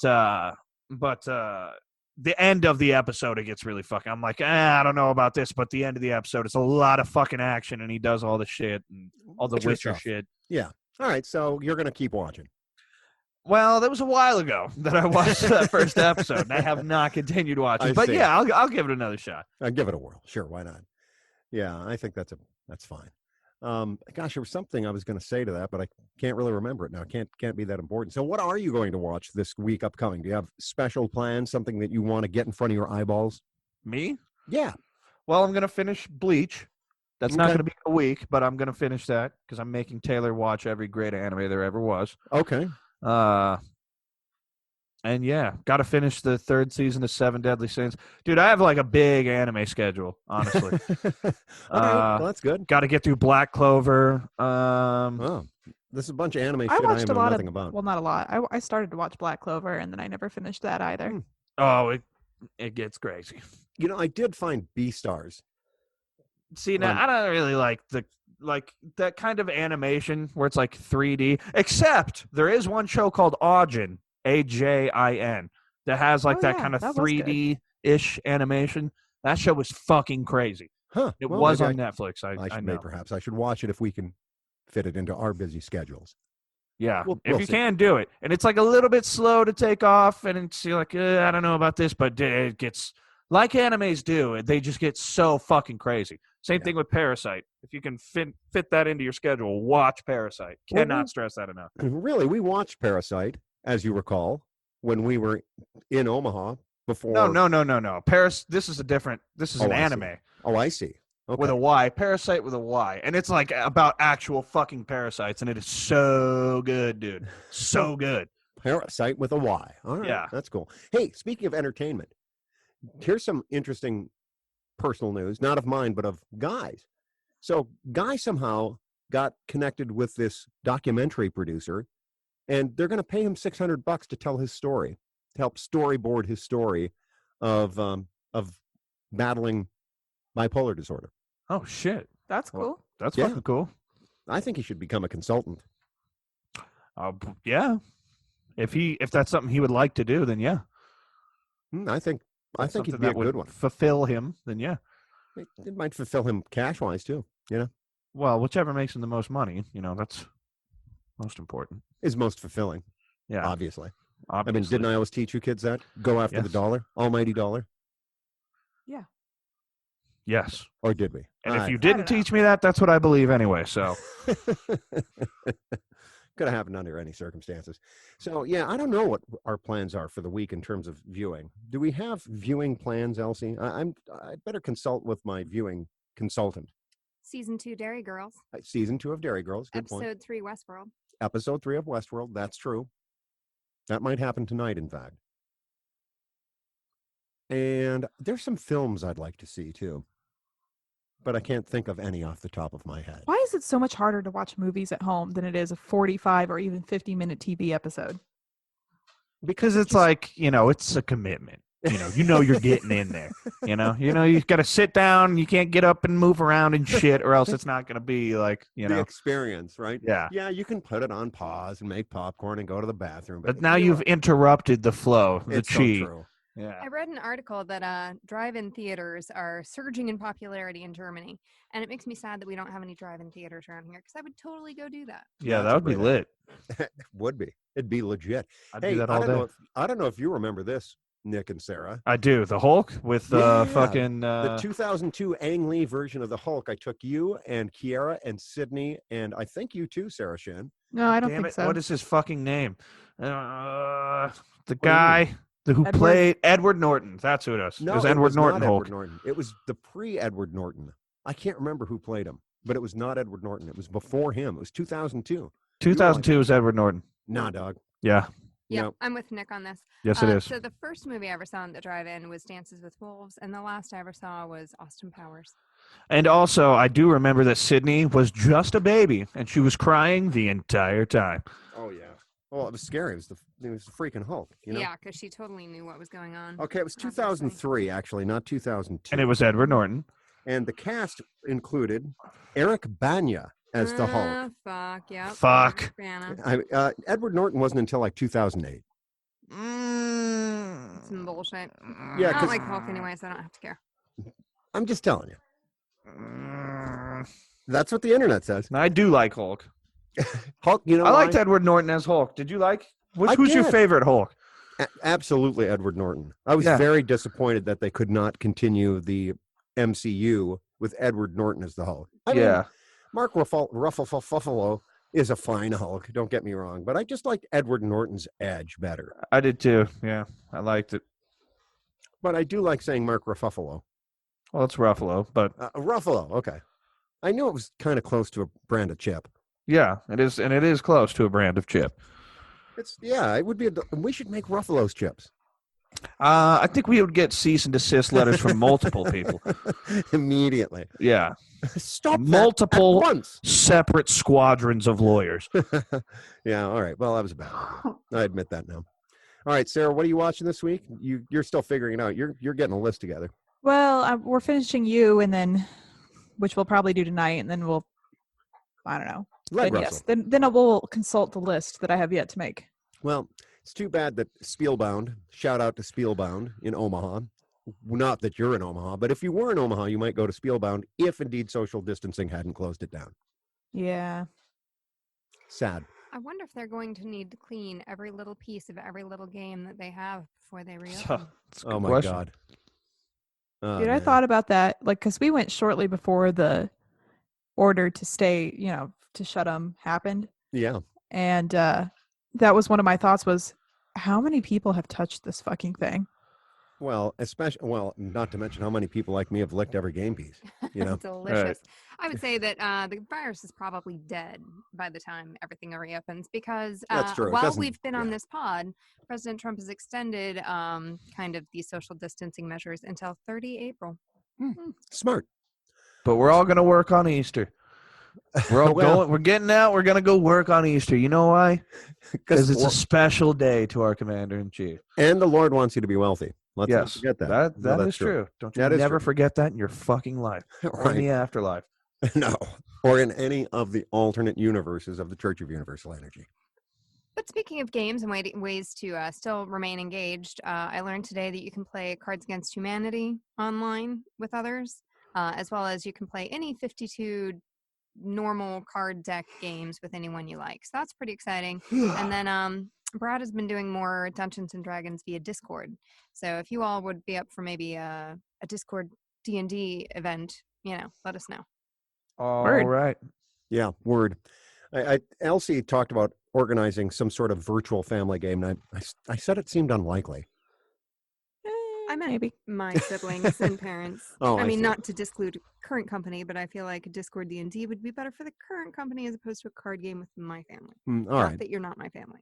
S4: the end of the episode, it gets really fucking. I'm like, I don't know about this, but the end of the episode, it's a lot of fucking action, and he does all the shit and all the
S3: Witcher
S4: Witcher
S3: stuff.
S4: shit.
S3: Yeah. All right. So you're going to keep watching.
S4: Well, that was a while ago that I watched that first episode, and I have not continued watching.
S3: I
S4: But
S3: see.
S4: yeah, I'll give it another shot.
S3: Give it a whirl. Sure. Why not? Yeah. I think that's fine. Gosh, there was something I was going to say to that, but I can't really remember it now. Can't be that important. So what are you going to watch this week upcoming? Do you have special plans, something that you want to get in front of your eyeballs?
S4: Me?
S3: Yeah.
S4: Well, I'm gonna finish Bleach. That's not
S3: Okay.
S4: going to be a week, but I'm going to finish that because I'm making Taylor watch every great anime there ever was.
S3: Okay.
S4: And yeah, got to finish the 3rd season of Seven Deadly Sins. Dude, I have like a big anime schedule, honestly.
S3: All right. Well, that's good.
S4: Got to get through Black Clover.
S3: Oh, this is a bunch of anime
S2: I
S3: shit I
S2: watched a
S3: know
S2: lot
S3: nothing
S2: of,
S3: about.
S2: well, not a lot. I started to watch Black Clover, and then I never finished that either.
S4: Oh, it gets crazy.
S3: You know, I did find Beastars.
S4: See, now I don't really like that kind of animation where it's like 3D. Except there is one show called Ajin, Ajin, that has like
S2: Oh,
S4: that
S2: yeah,
S4: kind of
S2: that was good.
S4: 3D-ish animation. That show was fucking crazy.
S3: Huh.
S4: It
S3: Well,
S4: was
S3: maybe
S4: on Netflix. I
S3: should,
S4: know.
S3: perhaps I should watch it if we can fit it into our busy schedules.
S4: Yeah,
S3: We'll
S4: if you
S3: see.
S4: can do it, and it's like a little bit slow to take off, and it's you're like I don't know about this, but it gets like animes do. They just get so fucking crazy. Same thing with Parasite. If you can fit that into your schedule, watch Parasite.
S3: Well,
S4: Cannot stress that enough.
S3: Really, we watched Parasite, as you recall, when we were in Omaha before.
S4: No. This is a different. This is an
S3: I see.
S4: anime
S3: Oh, I see. Okay.
S4: with a Y. Parasite with a Y, and it's like about actual fucking parasites, and it is so good, dude. So good.
S3: Parasite with a Y. All right.
S4: Yeah.
S3: That's cool. Hey, speaking of entertainment, here's some interesting personal news, not of mine, but of Guy's. So Guy somehow got connected with this documentary producer, and they're going to pay him $600 to tell his story, to help storyboard his story of battling bipolar disorder.
S4: Oh shit,
S2: That's cool.
S4: well, that's
S3: Yeah.
S4: fucking cool.
S3: I think he should become a consultant.
S4: Yeah. If that's something he would like to do, then yeah.
S3: I think
S4: That's
S3: he'd
S4: something
S3: be a
S4: that would
S3: good one.
S4: fulfill him, then yeah.
S3: It might fulfill him cash-wise too. You know,
S4: Well, whichever makes him the most money, that's most important.
S3: is most fulfilling.
S4: Yeah,
S3: Obviously.
S4: obviously.
S3: I mean, didn't I always teach you kids that? Go after the
S4: Yes.
S3: dollar, almighty dollar.
S4: Yes.
S3: Or did we?
S4: And if you
S2: don't
S4: didn't
S2: know.
S4: teach me that, that's what I believe anyway. So
S3: Could have happened under any circumstances. So yeah, I don't know what our plans are for the week in terms of viewing. Do we have viewing plans, Elsie? I better consult with my viewing consultant.
S1: Season 2 Dairy Girls,
S3: Season 2 of Dairy Girls. Good
S1: episode
S3: point.
S1: 3 Westworld.
S3: Episode 3 of Westworld. That's true. That might happen tonight, in fact. And there's some films I'd like to see too, but I can't think of any off the top of my head.
S2: Why is it so much harder to watch movies at home than it is a 45 or even 50-minute TV episode?
S4: because it's like, it's a commitment. You're getting in there. You've got to sit down. You can't get up and move around and shit, or else it's not going to be like,
S3: The experience, right?
S4: Yeah.
S3: Yeah, you can put it on pause and make popcorn and go to the bathroom.
S4: But now you've interrupted the flow, the
S3: it's so
S4: chi.
S3: true.
S4: Yeah.
S1: I read an article that drive-in theaters are surging in popularity in Germany, and it makes me sad that we don't have any drive-in theaters around here because I would totally go do that.
S4: Yeah,
S3: That's
S4: that
S3: a
S4: would be
S3: great
S4: lit.
S3: Would be. It'd be legit.
S4: I'd
S3: Hey,
S4: do that
S3: I
S4: all
S3: don't
S4: day.
S3: know I don't know if you remember this, Nick and Sarah.
S4: I do. The Hulk with
S3: Yeah,
S4: fucking.
S3: The 2002 Ang Lee version of the Hulk. I took you and Kiera and Sydney, and I think you too, Sarah Shinn.
S2: No, I don't
S4: Damn
S2: think
S4: it!
S2: so.
S4: What is his fucking name? The
S3: do you
S4: guy who
S2: Edward?
S4: played Edward Norton. That's who it is.
S3: No,
S4: it was
S3: it
S4: Edward
S3: was
S4: Norton
S3: not
S4: Hulk.
S3: Edward Norton. It was the pre-Edward Norton. I can't remember who played him, but it was not Edward Norton. It was before him. It was 2002.
S4: 2002 was Edward Norton.
S3: Nah, dog.
S4: Yeah.
S1: Yeah,
S3: No.
S1: I'm with Nick on this.
S4: Yes, it is.
S1: So the first movie I ever saw in the drive-in was Dances with Wolves, and the last I ever saw was Austin Powers.
S4: And also, I do remember that Sydney was just a baby, and she was crying the entire time.
S3: Oh yeah. Well, it was scary. It was the freaking Hulk. You know.
S1: Yeah, because she totally knew what was going on.
S3: Okay, it was
S1: Obviously.
S3: 2003 actually, not 2002.
S4: And it was Edward Norton.
S3: And the cast included Eric Bana as the Hulk.
S1: Fuck, yeah.
S4: Fuck.
S3: Edward Norton wasn't until like 2008.
S1: Some bullshit.
S3: Yeah,
S1: I
S3: 'cause-
S1: don't like Hulk anyway, so I don't have to care.
S3: I'm just telling you. That's what the internet says.
S4: I do like Hulk.
S3: Hulk, you know
S4: I
S3: why?
S4: liked Edward Norton as Hulk. Did you like?
S3: I
S4: Who's your
S3: did.
S4: favorite Hulk?
S3: Absolutely Edward Norton. I was
S4: Yeah.
S3: very disappointed that they could not continue the MCU with Edward Norton as the Hulk. I mean,
S4: Yeah.
S3: Mark Ruffalo is a fine Hulk, don't get me wrong, but I just liked Edward Norton's edge better.
S4: I did too. Yeah, I liked it.
S3: But I do like saying Mark Ruffalo.
S4: Well, it's Ruffalo, but
S3: Ruffalo, okay. I knew it was kind of close to a brand of chip.
S4: Yeah, it is, and it is close to a brand of chip.
S3: It would be. We should make Ruffalos chips.
S4: I think we would get cease and desist letters from multiple people
S3: Immediately.
S4: Yeah,
S3: Stop
S4: multiple
S3: that at once.
S4: separate squadrons of lawyers.
S3: Yeah. All right. Well, that was a bad idea. I admit that now. All right, Sarah, what are you watching this week? You're still figuring it out. You're getting a list together.
S2: Well, we're finishing You, and then, which we'll probably do tonight, and then we'll, I don't know.
S3: Leg
S2: Then
S3: rustle.
S2: yes, then I will consult the list that I have yet to make.
S3: Well, it's too bad that Spielbound, shout out to Spielbound in Omaha. Not that you're in Omaha, but if you were in Omaha, you might go to Spielbound if indeed social distancing hadn't closed it down.
S2: Yeah.
S3: Sad.
S1: I wonder if they're going to need to clean every little piece of every little game that they have before they reopen.
S4: That's a
S3: Oh
S4: good
S3: my
S4: question.
S3: God. Oh,
S2: Dude, I
S3: man.
S2: thought about that, like, because we went shortly before the order to stay, to shut them happened.
S3: Yeah.
S2: And that was one of my thoughts was, how many people have touched this fucking thing?
S3: Well, not to mention how many people like me have licked every game piece. You know.
S1: Delicious. I would say that the virus is probably dead by the time everything reopens because
S3: That's true. It
S1: while
S3: doesn't-
S1: we've been on
S3: yeah.
S1: this pod, President Trump has extended kind of these social distancing measures until 30 April.
S3: Smart.
S4: But we're all going to work on Easter. We're all
S3: Well-
S4: going. We're getting out. We're going to go work on Easter. You know why? Because it's a special day to our commander in chief.
S3: and the Lord wants you to be wealthy. Let's not
S4: Yes,
S3: forget that.
S4: that
S3: No, that's
S4: is true. Don't you
S3: That is
S4: never
S3: true.
S4: forget that in your fucking life or in the afterlife.
S3: No, or in any of the alternate universes of the Church of Universal Energy.
S1: But speaking of games and ways to still remain engaged, I learned today that you can play Cards Against Humanity online with others, as well as you can play any 52 normal card deck games with anyone you like. So that's pretty exciting. And then Brad has been doing more Dungeons and Dragons via Discord. So if you all would be up for maybe a Discord D&D event, let us know.
S4: All
S2: Word.
S4: right.
S3: Yeah, word. Elsie talked about organizing some sort of virtual family game, and I said it seemed unlikely.
S1: I meant
S2: Maybe.
S1: my siblings and parents.
S3: Oh, I
S1: I mean,
S3: see.
S1: not to disclude current company, but I feel like Discord D&D would be better for the current company as opposed to a card game with my family.
S3: All
S1: Not
S3: right.
S1: that you're not my family.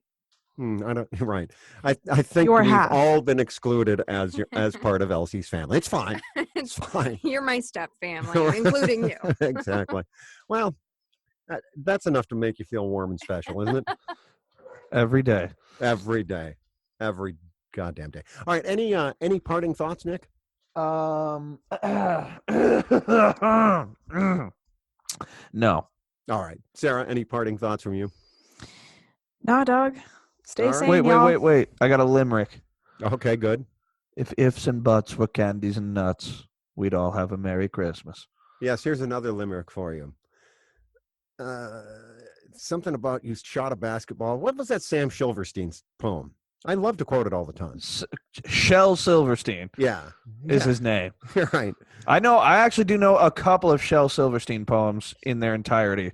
S3: I don't. Right. I think
S2: Your
S3: we've
S2: half.
S3: all been excluded as part of Elsie's family. It's fine. It's fine.
S1: You're my step family, including you.
S3: Exactly. Well, that's enough to make you feel warm and special, isn't it?
S4: Every day.
S3: Every day, every goddamn day. All right. Any parting thoughts, Nick?
S4: No.
S3: All right, Sarah. Any parting thoughts from you?
S2: Nah, dog. Stay
S3: All right.
S2: sane,
S4: Wait.
S2: y'all.
S4: I got a limerick.
S3: Okay, good.
S4: If ifs and buts were candies and nuts, we'd all have a Merry Christmas.
S3: Yes, here's another limerick for you. Something about you shot a basketball. What was that Sam Silverstein's poem? I love to quote it all the time.
S4: Shel Silverstein
S3: Yeah,
S4: is his name.
S3: You're right.
S4: I actually do know a couple of Shel Silverstein poems in their entirety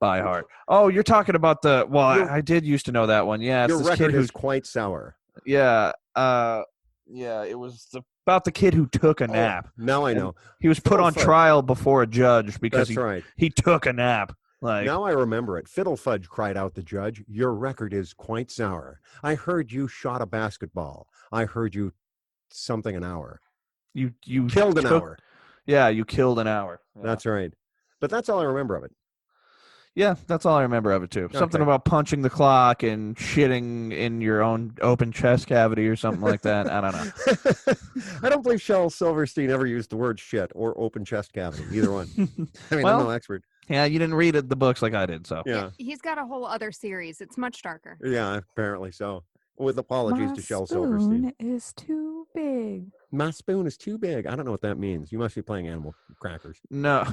S4: by heart. Oh, you're talking about I did used to know that one. Yeah, it's
S3: Your
S4: this kid
S3: record
S4: who's
S3: is quite sour.
S4: yeah, it was about the kid who took a nap.
S3: Now I
S4: And
S3: know.
S4: He was put
S3: Fiddle
S4: on
S3: Fudge.
S4: trial before a judge because
S3: That's right.
S4: he took a nap. Like
S3: Now I remember it. Fiddle Fudge, cried out the judge. Your record is quite sour. I heard you shot a basketball. I heard you something an hour.
S4: you
S3: Killed an
S4: took-
S3: hour.
S4: Yeah, you killed an hour. Yeah.
S3: That's right. But that's all I remember of it.
S4: Yeah, that's all I remember of it too. Something
S3: Okay.
S4: about punching the clock and shitting in your own open chest cavity or something like that. I don't know.
S3: I don't believe Shel Silverstein ever used the word shit or open chest cavity. Either one. I mean, I'm
S4: Well,
S3: no expert.
S4: Yeah, you didn't read the books like I did, so.
S3: Yeah.
S1: He's got a whole other series. It's much darker.
S3: Yeah, apparently so. With apologies
S2: My
S3: to Shel Silverstein.
S2: spoon is too big.
S3: My spoon is too big. I don't know what that means. You must be playing Animal Crackers.
S4: No.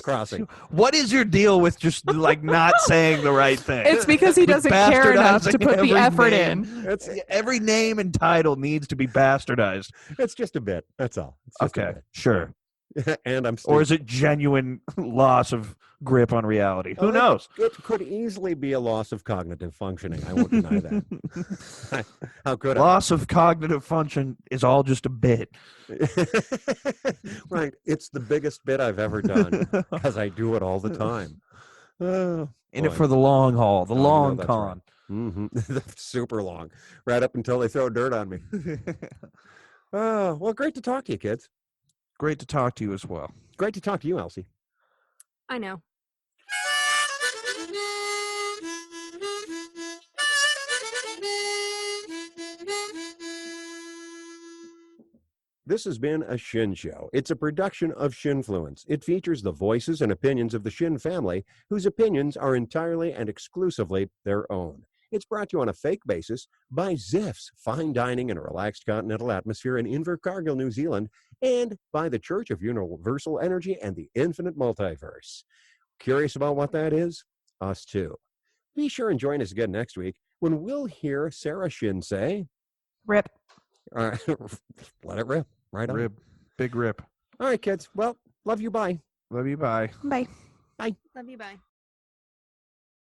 S3: Crossing.
S4: What is your deal with just like not saying the right thing?
S2: It's because he doesn't care enough to
S4: Bastardizing
S2: put the
S4: every
S2: effort
S4: name.
S2: in.
S3: It's
S4: Every name and title needs to be bastardized.
S3: it's just a bit. That's all. It's just
S4: Okay, sure.
S3: a bit. And I'm
S4: Or is it genuine loss of grip on reality. Who
S3: Well,
S4: knows?
S3: It could easily be a loss of cognitive functioning. I won't deny that. How could
S4: Loss of cognitive function is all just a bit.
S3: I? Right. It's the biggest bit I've ever done because I do it all the time. Oh,
S4: In it
S3: boy.
S4: for the long haul, the
S3: Oh, you know
S4: long
S3: that's
S4: con.
S3: Super long. Right up until they throw dirt on me. Oh, well, great to talk to you, kids.
S4: Great to talk to you as well.
S3: Great to talk to you, Elsie.
S1: I know.
S3: This has been a Shinn Show. It's a production of Shinfluence. It features the voices and opinions of the Shinn family, whose opinions are entirely and exclusively their own. It's brought to you on a fake basis by Ziff's Fine Dining in a Relaxed Continental Atmosphere in Invercargill, New Zealand, and by the Church of Universal Energy and the Infinite Multiverse. Curious about what that is? Us too. Be sure and join us again next week when we'll hear Sarah Shinn say,
S2: Rip.
S3: all right, let it rip. Right on.
S4: Rib. Big rip.
S3: All right, kids. Well, love you. Bye.
S4: Love you. Bye.
S2: Bye.
S1: Love you. Bye.